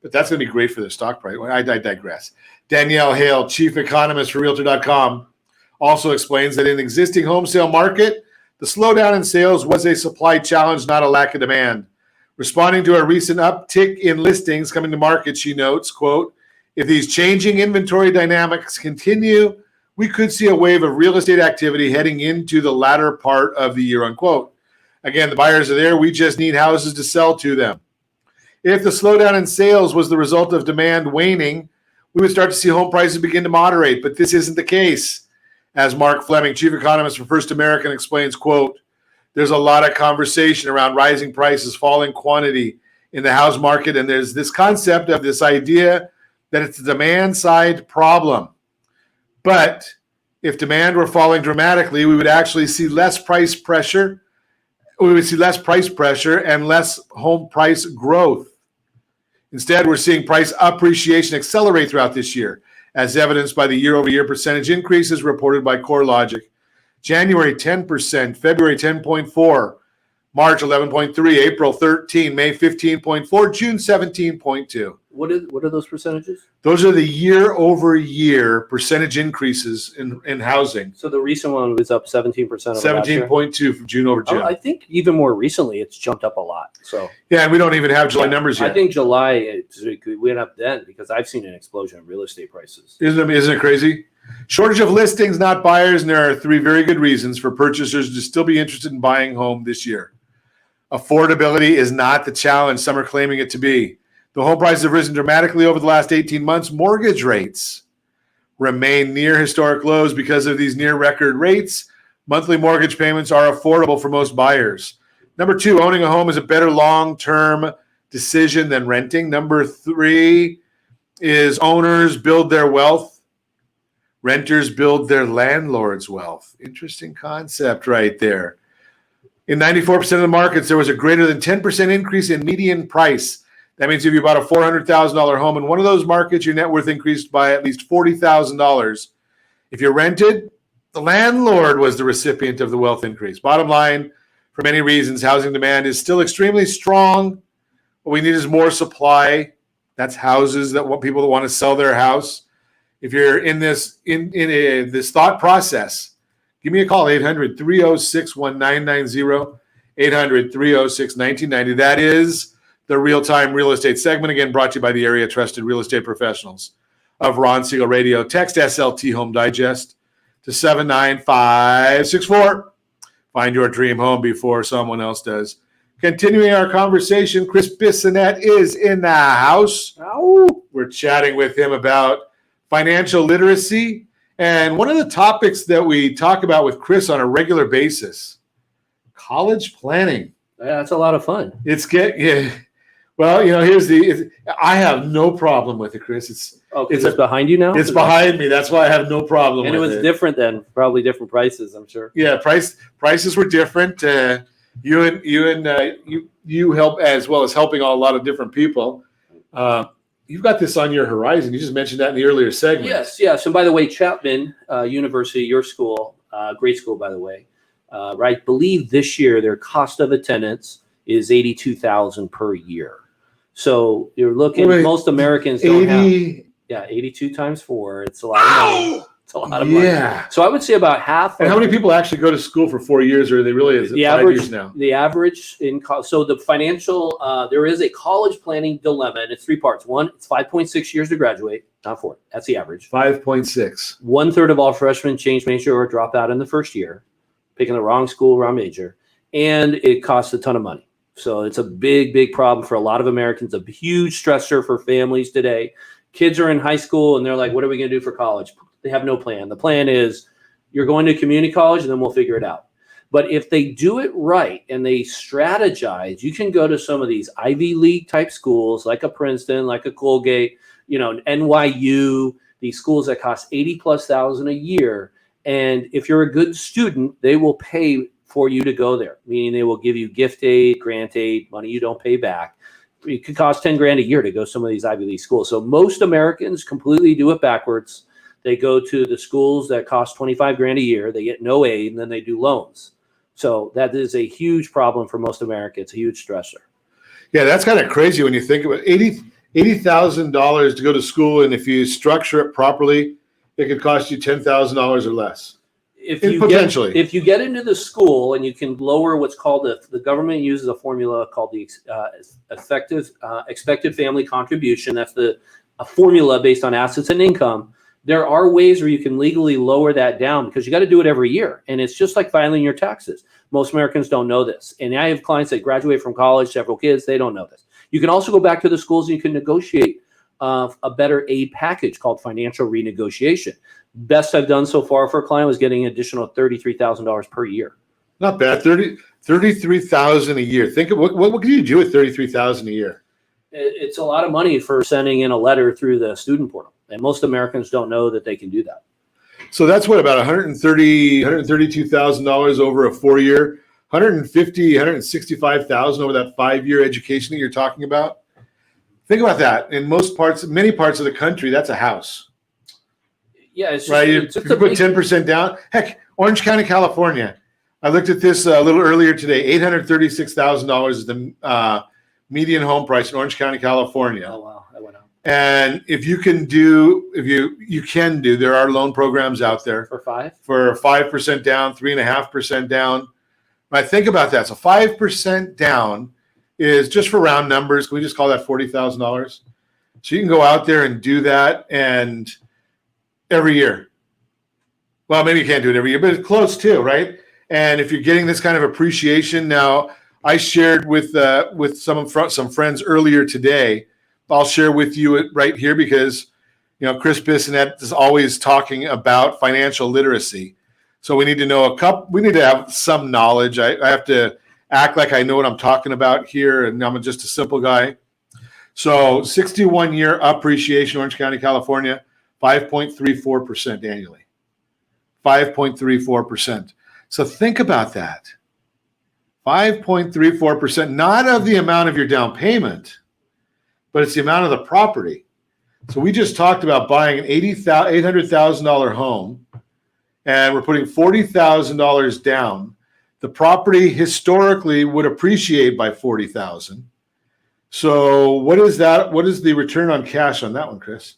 [SPEAKER 2] But that's going to be great for the stock price. I digress. Danielle Hale, chief economist for Realtor.com, also explains that in the existing home sale market, the slowdown in sales was a supply challenge, not a lack of demand. Responding to a recent uptick in listings coming to market, she notes, quote, if these changing inventory dynamics continue, we could see a wave of real estate activity heading into the latter part of the year, unquote. Again, the buyers are there. We just need houses to sell to them. If the slowdown in sales was the result of demand waning, we would start to see home prices begin to moderate, but this isn't the case. As Mark Fleming, chief economist for First American, explains, quote, there's a lot of conversation around rising prices, falling quantity in the house market, and there's this concept of this idea that it's a demand side problem. But if demand were falling dramatically, we would actually see less price pressure. We would see less price pressure and less home price growth. Instead, we're seeing price appreciation accelerate throughout this year, as evidenced by the year-over-year percentage increases reported by CoreLogic. January 10%, February 10.4%, March 11.3%, April 13%, May 15.4%, June 17.2%.
[SPEAKER 4] What are those percentages?
[SPEAKER 2] Those are the year-over-year percentage increases in housing.
[SPEAKER 4] So the recent one was up 17%.
[SPEAKER 2] 17.2 from June over June.
[SPEAKER 4] I think even more recently, it's jumped up a lot. So
[SPEAKER 2] yeah, and we don't even have July numbers yet.
[SPEAKER 4] I think July it went up then because I've seen an explosion in real estate prices.
[SPEAKER 2] Isn't it crazy? Shortage of listings, not buyers, and there are three very good reasons for purchasers to still be interested in buying home this year. Affordability is not the challenge some are claiming it to be. The home prices have risen dramatically over the last 18 months. Mortgage rates remain near historic lows because of these near record rates. Monthly mortgage payments are affordable for most buyers. Number two, owning a home is a better long-term decision than renting. Number three is owners build their wealth. Renters build their landlord's wealth. Interesting concept right there. In 94% of the markets, there was a greater than 10% increase in median price. That means if you bought a $400,000 home in one of those markets, your net worth increased by at least $40,000. If you rented, the landlord was the recipient of the wealth increase. Bottom line, for many reasons, housing demand is still extremely strong. What we need is more supply. That's houses that want people that want to sell their house. If you're in this this thought process, give me a call, 800-306-1990, 800-306-1990. That is the real-time real estate segment, again, brought to you by the area trusted real estate professionals of Ron Siegel Radio. Text SLT Home Digest to 79564. Find your dream home before someone else does. Continuing our conversation, Chris Bissonnette is in the house.
[SPEAKER 4] Ow.
[SPEAKER 2] We're chatting with him about financial literacy. And one of the topics that we talk about with Chris on a regular basis, college planning.
[SPEAKER 4] Yeah, that's a lot of fun.
[SPEAKER 2] Well, I have no problem with it, Chris.
[SPEAKER 4] Oh, it's behind you now?
[SPEAKER 2] It's behind me. That's why I have no problem
[SPEAKER 4] and
[SPEAKER 2] with
[SPEAKER 4] it. And it was different then, probably different prices, I'm sure.
[SPEAKER 2] Yeah, prices were different. You help as well as helping a lot of different people. You've got this on your horizon. You just mentioned that in the earlier segment.
[SPEAKER 4] Yes. And by the way, Chapman University, your school, great school, by the way. I believe this year their cost of attendance is $82,000 per year. So you're looking. Most Americans don't have. Yeah, 82 times 4. It's a lot of money. It's a lot of money. Yeah. So I would say about half.
[SPEAKER 2] And how many people actually go to school for 4 years, or are they really is it 5 years now?
[SPEAKER 4] The average in so the financial there is a college planning dilemma, and it's 3 parts. One, it's 5.6 years to graduate, not 4. That's the average.
[SPEAKER 2] 5.6.
[SPEAKER 4] 1/3 of all freshmen change major or drop out in the first year, picking the wrong school, wrong major, and it costs a ton of money. So it's a big problem for a lot of Americans. A huge stressor for families today. Kids are in high school and they're like, what are we going to do for college? They have no plan. The plan is you're going to community college and then we'll figure it out. But if they do it right and they strategize, you can go to some of these Ivy League type schools like a Princeton, like a Colgate, NYU, these schools that cost $80,000+ a year. And if you're a good student, they will pay for you to go there, meaning they will give you gift aid, grant aid, money you don't pay back. It could cost $10,000 a year to go to some of these Ivy League schools. So most Americans completely do it backwards. They go to the schools that cost $25,000 a year. They get no aid, and then they do loans. So that is a huge problem for most Americans, a huge stressor.
[SPEAKER 2] Yeah, that's kind of crazy when you think about it. $80,000 to go to school, and if you structure it properly, it could cost you $10,000 or less.
[SPEAKER 4] If you get into the school and you can lower what's called the government uses a formula called the expected family contribution. That's a formula based on assets and income. There are ways where you can legally lower that down because you got to do it every year. And it's just like filing your taxes. Most Americans don't know this. And I have clients that graduate from college, several kids, they don't know this. You can also go back to the schools and you can negotiate a better aid package called financial renegotiation. Best I've done so far for a client was getting an additional $33,000 per year.
[SPEAKER 2] Not bad. $33,000 a year. Think of what can you do with $33,000 a year?
[SPEAKER 4] It's a lot of money for sending in a letter through the student portal, and most Americans don't know that they can do that.
[SPEAKER 2] So that's what, about $132,000 over a 4-year, $165,000 over that 5-year education that you're talking about. Think about that. In many parts of the country, that's a house.
[SPEAKER 4] Yeah, it's just,
[SPEAKER 2] right.
[SPEAKER 4] It's
[SPEAKER 2] you put 10% down. Heck, Orange County, California. I looked at this a little earlier today. $836,000 is the median home price in Orange County, California.
[SPEAKER 4] Oh wow, that went up.
[SPEAKER 2] And if you can do, there are loan programs out there
[SPEAKER 4] for
[SPEAKER 2] 5% down, 3.5% down. Right, think about that. So 5% down is, just for round numbers, can we just call that $40,000? So you can go out there and do that, and every year. Well, maybe you can't do it every year, but it's close too, right? And if you're getting this kind of appreciation now, I shared with some friends earlier today. I'll share with you it right here because, Chris Bissonnette is always talking about financial literacy. So we need to know we need to have some knowledge. I have to act like I know what I'm talking about here, and I'm just a simple guy. So 61-year appreciation, Orange County, California, 5.34% annually. 5.34%. So think about that. 5.34%, not of the amount of your down payment, but it's the amount of the property. So we just talked about buying an $800,000 home, and we're putting $40,000 down. The property historically would appreciate by $40,000. So what is that? What is the return on cash on that one, Chris?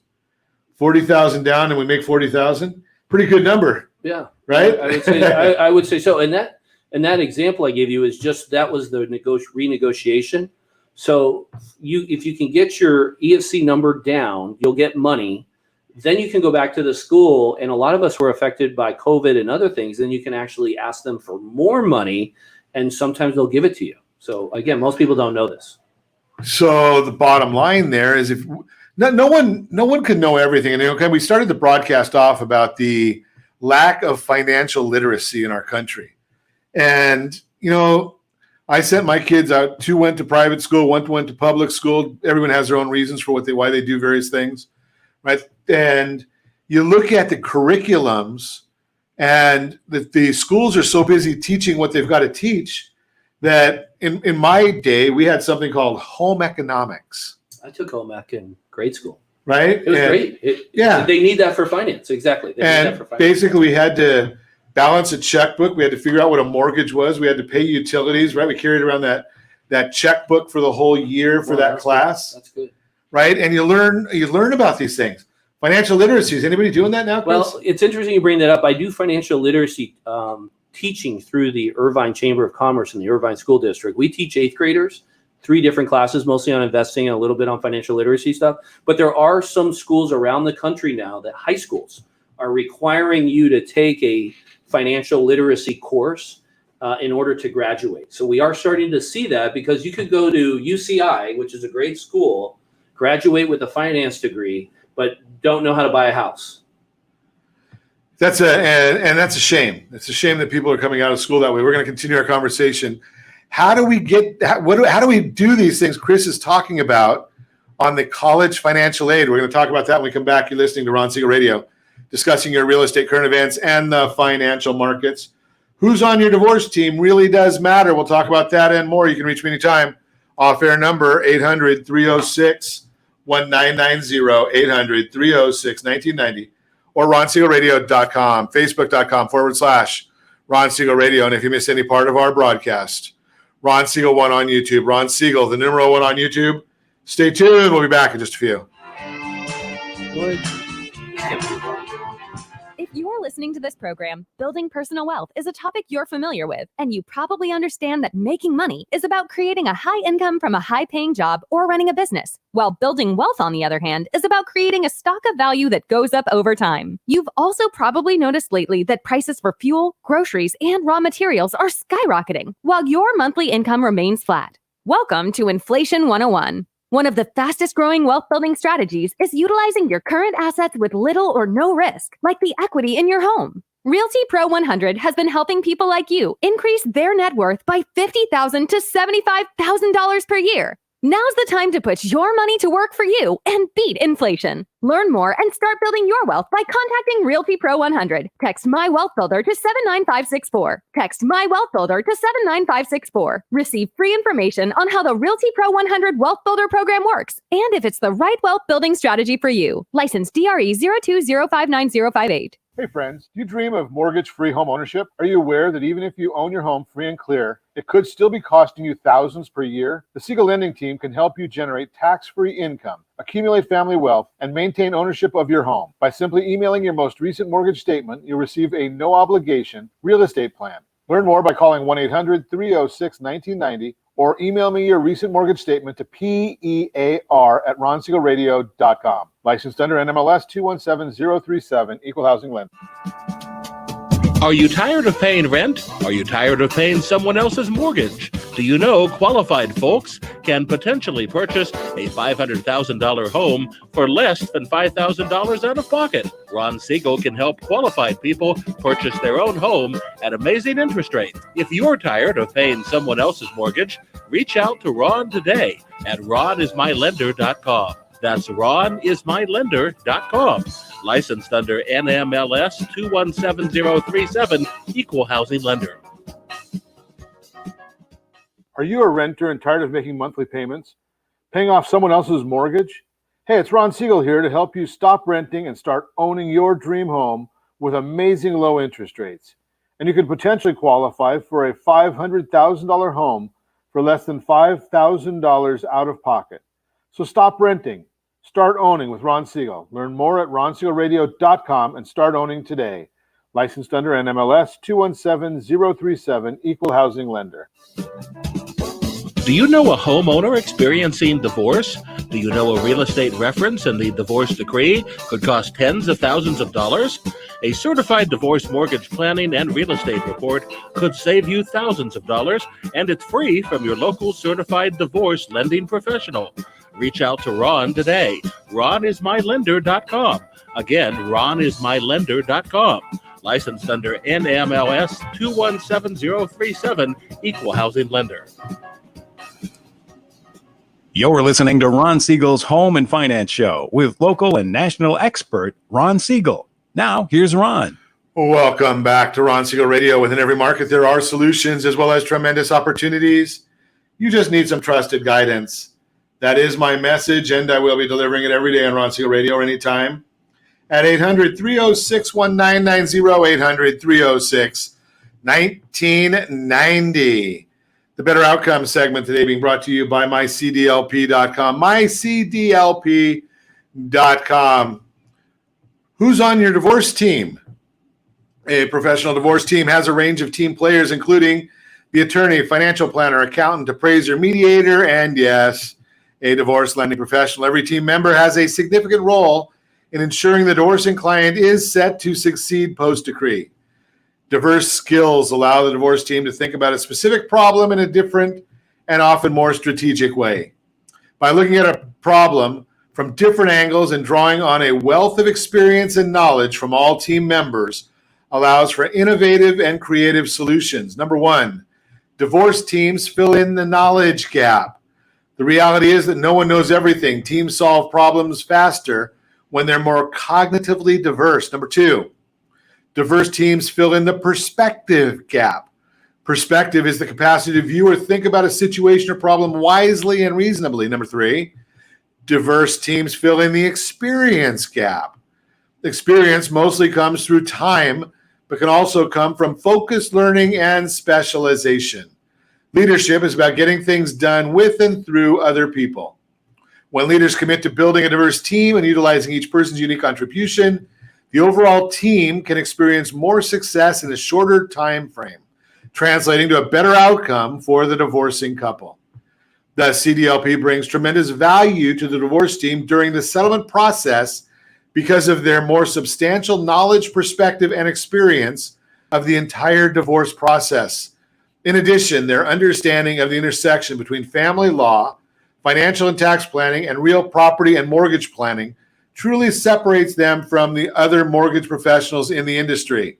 [SPEAKER 2] 40,000 down and we make 40,000. Pretty good number.
[SPEAKER 4] Yeah.
[SPEAKER 2] Right.
[SPEAKER 4] I would say so. And that example I gave you is that was the renegotiation. So if you can get your EFC number down, you'll get money. Then you can go back to the school, and a lot of us were affected by COVID and other things. Then you can actually ask them for more money, and sometimes they'll give it to you. So again, most people don't know this.
[SPEAKER 2] So the bottom line there is, if no one can know everything. And we started the broadcast off about the lack of financial literacy in our country. And, I sent my kids out. 2 went to private school, 1 went to public school. Everyone has their own reasons for why they do various things. right? And you look at the curriculums, and the schools are so busy teaching what they've got to teach that in my day, we had something called home economics.
[SPEAKER 4] I took home ec in grade school.
[SPEAKER 2] Right?
[SPEAKER 4] It was great. They need that for finance. Exactly. They need that for finance.
[SPEAKER 2] Basically, we had to balance a checkbook. We had to figure out what a mortgage was. We had to pay utilities, right? We carried around that checkbook for the whole year for that class.
[SPEAKER 4] That's good.
[SPEAKER 2] Right? And you learn about these things. Financial literacy. Is anybody doing that now, Chris?
[SPEAKER 4] Well, it's interesting you bring that up. I do financial literacy teaching through the Irvine Chamber of Commerce in the Irvine School District. We teach 8th graders 3 different classes, mostly on investing and a little bit on financial literacy stuff. But there are some schools around the country now that high schools are requiring you to take a financial literacy course in order to graduate. So we are starting to see that, because you could go to UCI, which is a great school, graduate with a finance degree, but don't know how to buy a house.
[SPEAKER 2] That's a shame. It's a shame that people are coming out of school that way. We're going to continue our conversation. How do we do these things Chris is talking about on the college financial aid? We're going to talk about that when we come back. You're listening to Ron Siegel Radio, discussing your real estate current events and the financial markets. Who's on your divorce team really does matter. We'll talk about that and more. You can reach me anytime. Off-air number 800-306-1990, 800-306-1990, or RonSiegelRadio.com, Facebook.com/Ron Siegel Radio. And if you miss any part of our broadcast, Ron Siegel 1 on YouTube. Ron Siegel, the numero 1 on YouTube. Stay tuned. We'll be back in just a few.
[SPEAKER 3] If you're listening to this program, building personal wealth is a topic you're familiar with, and you probably understand that making money is about creating a high income from a high-paying job or running a business, while building wealth, on the other hand, is about creating a stock of value that goes up over time. You've also probably noticed lately that prices for fuel, groceries, and raw materials are skyrocketing, while your monthly income remains flat. Welcome to Inflation 101. One of the fastest growing wealth building strategies is utilizing your current assets with little or no risk, like the equity in your home. Realty Pro 100 has been helping people like you increase their net worth by $50,000 to $75,000 per year. Now's the time to put your money to work for you and beat inflation. Learn more and start building your wealth by contacting Realty Pro 100. Text My Wealth Builder to 79564. Text My Wealth Builder to 79564. Receive free information on how the Realty Pro 100 Wealth Builder program works and if it's the right wealth building strategy for you. License DRE 02059058.
[SPEAKER 10] Hey friends, do you dream of mortgage-free home ownership? Are you aware that even if you own your home free and clear, it could still be costing you thousands per year? The Siegel Lending Team can help you generate tax-free income, accumulate family wealth, and maintain ownership of your home. By simply emailing your most recent mortgage statement, you'll receive a no-obligation real estate plan. Learn more by calling 1-800-306-1990 or email me your recent mortgage statement to PEAR@RonSiegelRadio.com. Licensed under NMLS 217037, Equal Housing Lender.
[SPEAKER 8] Are you tired of paying rent? Are you tired of paying someone else's mortgage? Do you know qualified folks can potentially purchase a $500,000 home for less than $5,000 out of pocket? Ron Siegel can help qualified people purchase their own home at amazing interest rates. If you're tired of paying someone else's mortgage, reach out to Ron today at ronismylender.com. That's ronismylender.com. Licensed under NMLS 217037, Equal Housing Lender.
[SPEAKER 10] Are you a renter and tired of making monthly payments, paying off someone else's mortgage? Hey, it's Ron Siegel here to help you stop renting and start owning your dream home with amazing low interest rates. And you could potentially qualify for a $500,000 home for less than $5,000 out of pocket. So stop renting. Start owning with Ron Siegel. Learn more at RonSiegelRadio.com and start owning today. Licensed under NMLS 217037, Equal Housing Lender.
[SPEAKER 8] Do you know a homeowner experiencing divorce? Do you know a real estate reference and the divorce decree could cost tens of thousands of dollars? A certified divorce mortgage planning and real estate report could save you thousands of dollars, and it's free from your local certified divorce lending professional. Reach out to Ron today. RonIsMyLender.com. Again, RonIsMyLender.com. Licensed under NMLS 217037, Equal Housing Lender.
[SPEAKER 9] You're listening to Ron Siegel's Home and Finance Show with local and national expert Ron Siegel. Now, here's Ron.
[SPEAKER 2] Welcome back to Ron Siegel Radio. Within every market, there are solutions as well as tremendous opportunities. You just need some trusted guidance. That is my message, and I will be delivering it every day on Ron Siegel Radio or anytime at 800-306-1990, 800-306-1990. The Better Outcome segment today being brought to you by mycdlp.com, mycdlp.com. Who's on your divorce team? A professional divorce team has a range of team players, including the attorney, financial planner, accountant, appraiser, mediator, and yes, a divorce lending professional. Every team member has a significant role in ensuring the divorcing client is set to succeed post-decree. Diverse skills allow the divorce team to think about a specific problem in a different and often more strategic way. By looking at a problem from different angles and drawing on a wealth of experience and knowledge from all team members allows for innovative and creative solutions. Number one, divorce teams fill in the knowledge gap. The reality is that no one knows everything. Teams solve problems faster when they're more cognitively diverse. Number two, diverse teams fill in the perspective gap. Perspective is the capacity to view or think about a situation or problem wisely and reasonably. Number three, diverse teams fill in the experience gap. Experience mostly comes through time, but can also come from focused learning and specialization. Leadership is about getting things done with and through other people. When leaders commit to building a diverse team and utilizing each person's unique contribution, the overall team can experience more success in a shorter time frame, translating to a better outcome for the divorcing couple. The CDLP brings tremendous value to the divorce team during the settlement process because of their more substantial knowledge, perspective, and experience of the entire divorce process. In addition, their understanding of the intersection between family law, financial and tax planning, and real property and mortgage planning truly separates them from the other mortgage professionals in the industry.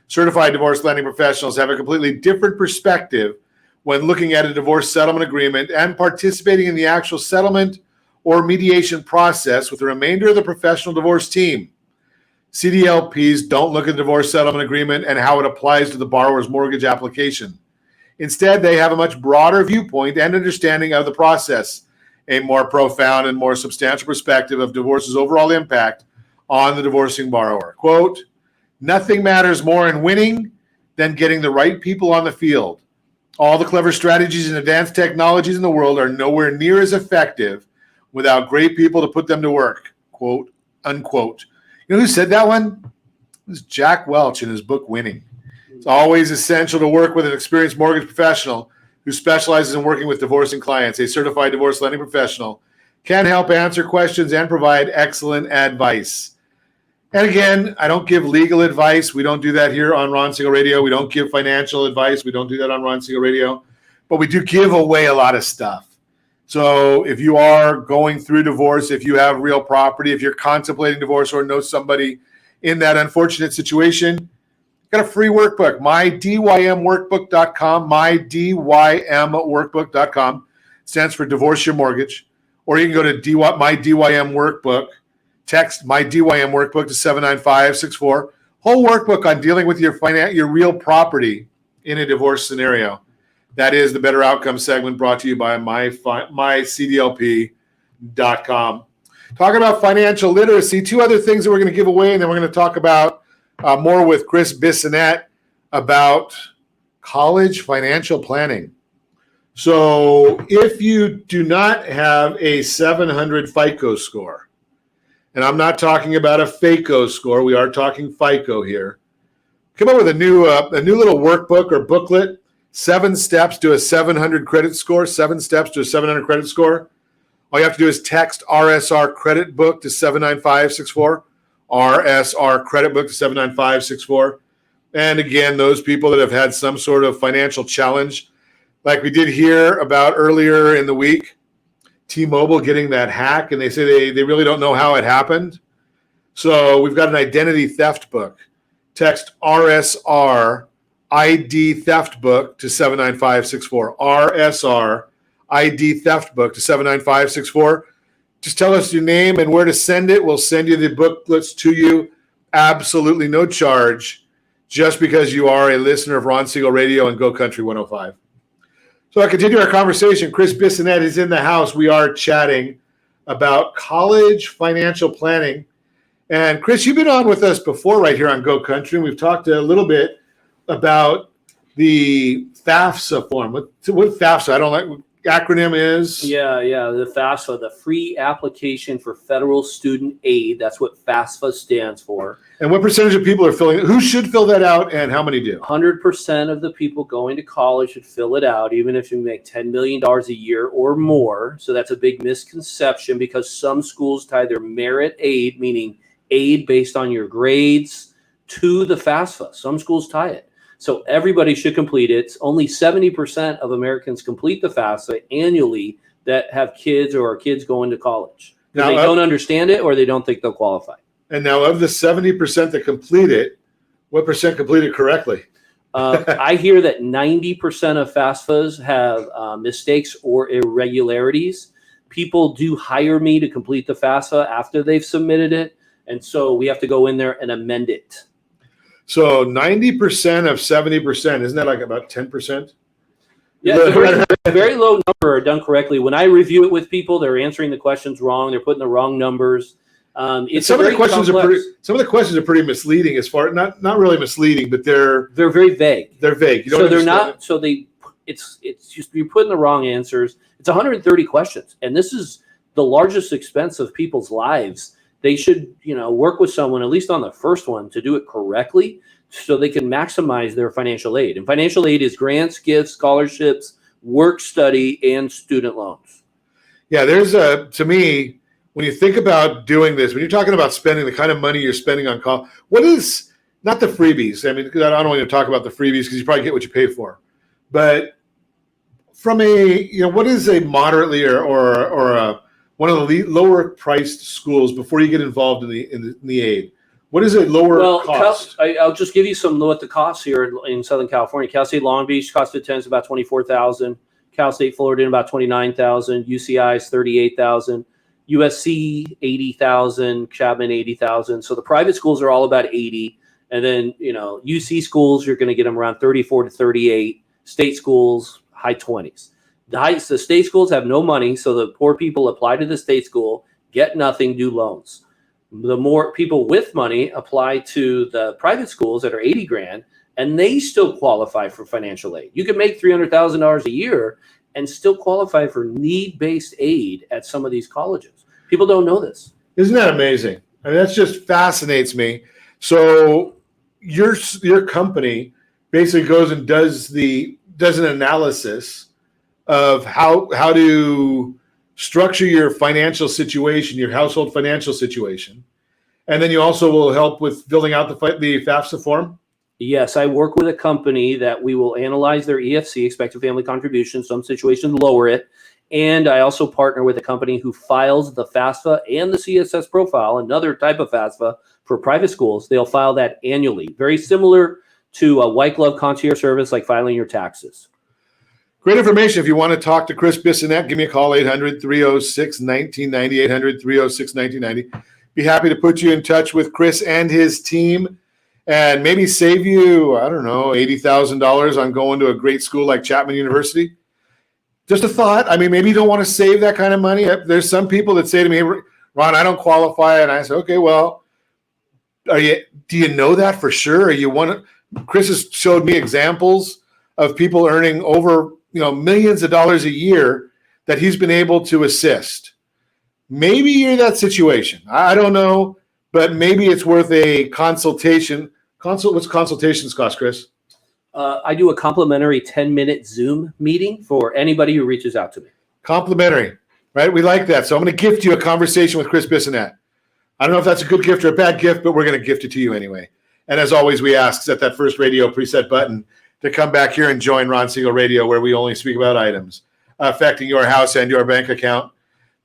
[SPEAKER 2] Certified divorce lending professionals have a completely different perspective when looking at a divorce settlement agreement and participating in the actual settlement or mediation process with the remainder of the professional divorce team. CDLPs don't look at the divorce settlement agreement and how it applies to the borrower's mortgage application. Instead, they have a much broader viewpoint and understanding of the process, a more profound and more substantial perspective of divorce's overall impact on the divorcing borrower. Quote, "Nothing matters more in winning than getting the right people on the field. All the clever strategies and advanced technologies in the world are nowhere near as effective without great people to put them to work." Quote, unquote. You know who said that one? It was Jack Welch in his book, Winning. It's always essential to work with an experienced mortgage professional who specializes in working with divorcing clients. A certified divorce lending professional can help answer questions and provide excellent advice. And again, I don't give legal advice. We don't do that here on Ron Siegel Radio. We don't give financial advice. We don't do that on Ron Siegel Radio. But we do give away a lot of stuff. So if you are going through divorce, if you have real property, if you're contemplating divorce or know somebody in that unfortunate situation, got a free workbook, mydymworkbook.com, mydymworkbook.com, stands for Divorce Your Mortgage. Or you can go to My DYM Workbook, text My DYM Workbook to 79564. Whole workbook on dealing with your real property in a divorce scenario. That is the Better Outcome segment brought to you by mycdlp.com. Talking about financial literacy, two other things that we're going to give away, and then we're going to talk about more with Chris Bissonnette about college financial planning. So if you do not have a 700 FICO score, and I'm not talking about a FACO score, we are talking FICO here, come up with a new little workbook or booklet, 7 steps to a 700 credit score, 7 steps to a 700 credit score. All you have to do is text RSR credit book to 79564. RSR credit book to 79564. And again, those people that have had some sort of financial challenge, like we did hear about earlier in the week, T-Mobile getting that hack, and they say they really don't know how it happened. So we've got an identity theft book. Text RSR ID theft book to 79564. RSR ID theft book to 79564. Just tell us your name and where to send it. We'll send you the booklets to you. Absolutely no charge, just because you are a listener of Ron Siegel Radio and Go Country 105. So I continue our conversation. Chris Bissonnette is in the house. We are chatting about college financial planning. And Chris, you've been on with us before right here on Go Country, and we've talked a little bit about the FAFSA form. What FAFSA? I don't like acronym is.
[SPEAKER 4] Yeah, the FAFSA, the Free Application for Federal Student Aid. That's what FAFSA stands for.
[SPEAKER 2] And what percentage of people are filling it? Who should fill that out, and how many do?
[SPEAKER 4] 100% of the people going to college should fill it out, even if you make $10 million a year or more. So that's a big misconception, because some schools tie their merit aid, meaning aid based on your grades, to the FAFSA. Some schools tie it. So everybody should complete it. Only 70% of Americans complete the FAFSA annually that have kids or are kids going to college. Now, they don't understand it, or they don't think they'll qualify.
[SPEAKER 2] And now, of the 70% that complete it, what percent complete it correctly?
[SPEAKER 4] I hear that 90% of FAFSAs have mistakes or irregularities. People do hire me to complete the FAFSA after they've submitted it. And so we have to go in there and amend it.
[SPEAKER 2] So 90% of 70%, isn't that like about 10%?
[SPEAKER 4] Yeah, it's a very low number are done correctly. When I review it with people, they're answering the questions wrong. They're putting the wrong numbers.
[SPEAKER 2] Some of the questions are pretty misleading. As far not really misleading, but they're
[SPEAKER 4] very vague.
[SPEAKER 2] They're vague.
[SPEAKER 4] So they're not. So it's just you're putting the wrong answers. It's 130 questions, and this is the largest expense of people's lives. They should, work with someone, at least on the first one, to do it correctly so they can maximize their financial aid. And financial aid is grants, gifts, scholarships, work study, and student loans. Yeah,
[SPEAKER 2] to me, when you think about doing this, when you're talking about spending the kind of money you're spending on college, what is, not the freebies, I mean, because I don't want to talk about the freebies because you probably get what you pay for, but from what is a moderately or a one of the lower priced schools before you get involved in the aid? What is a lower cost?
[SPEAKER 4] I'll just give you what the costs here in Southern California. Cal State Long Beach cost of 10 is about $24,000. Cal State Fullerton about $29,000. UCI is $38,000. USC $80,000. Chapman $80,000. So the private schools are all about $80,000, and then UC schools you're going to get them around $34,000 to $38,000. State schools high 20s. The state schools have no money, so the poor people apply to the state school, get nothing, do loans. The more people with money apply to the private schools that are $80,000, and they still qualify for financial aid. You can make $300,000 a year and still qualify for need-based aid at some of these colleges. People don't know this.
[SPEAKER 2] Isn't that amazing? I mean, that just fascinates me. So your company basically goes and does an analysis of how to structure your financial situation, your household financial situation. And then you also will help with filling out the FAFSA form?
[SPEAKER 4] Yes, I work with a company that we will analyze their EFC, expected family contribution. Some situations lower it. And I also partner with a company who files the FAFSA and the CSS profile, another type of FAFSA for private schools. They'll file that annually. Very similar to a white glove concierge service like filing your taxes.
[SPEAKER 2] Great information. If you want to talk to Chris Bissonnette, give me a call, 800-306-1990, 800-306-1990. Be happy to put you in touch with Chris and his team and maybe save you, I don't know, $80,000 on going to a great school like Chapman University. Just a thought. I mean, maybe you don't want to save that kind of money. There's some people that say to me, Ron, I don't qualify. And I say, okay, well, do you know that for sure? Chris has showed me examples of people earning over millions of dollars a year that he's been able to assist. Maybe you're that situation. I don't know, but maybe it's worth a consultation. What's consultations cost, Chris?
[SPEAKER 4] I do a complimentary 10-minute Zoom meeting for anybody who reaches out to me.
[SPEAKER 2] Complimentary, right? We like that. So I'm going to gift you a conversation with Chris Bissonnette. I don't know if that's a good gift or a bad gift, but we're going to gift it to you anyway. And as always, we ask, set that first radio preset button to come back here and join Ron Siegel Radio, where we only speak about items affecting your house and your bank account.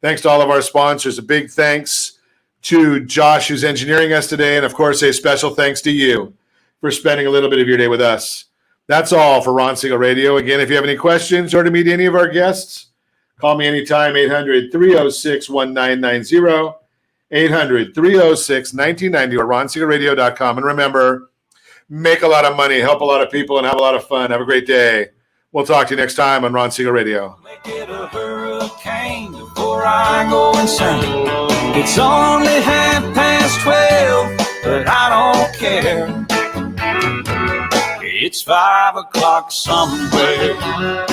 [SPEAKER 2] Thanks to all of our sponsors. A big thanks to Josh, who's engineering us today. And, of course, a special thanks to you for spending a little bit of your day with us. That's all for Ron Siegel Radio. Again, if you have any questions or to meet any of our guests, Call me anytime, 800-306-1990, 800-306-1990, or ronsiegelradio.com. And remember, make a lot of money, help a lot of people, and have a lot of fun. Have a great day. We'll talk to you next time on Ron Siegel Radio.
[SPEAKER 12] Make it a hurricane before I go insane. It's only 12:30, but I don't care. It's 5 o'clock somewhere.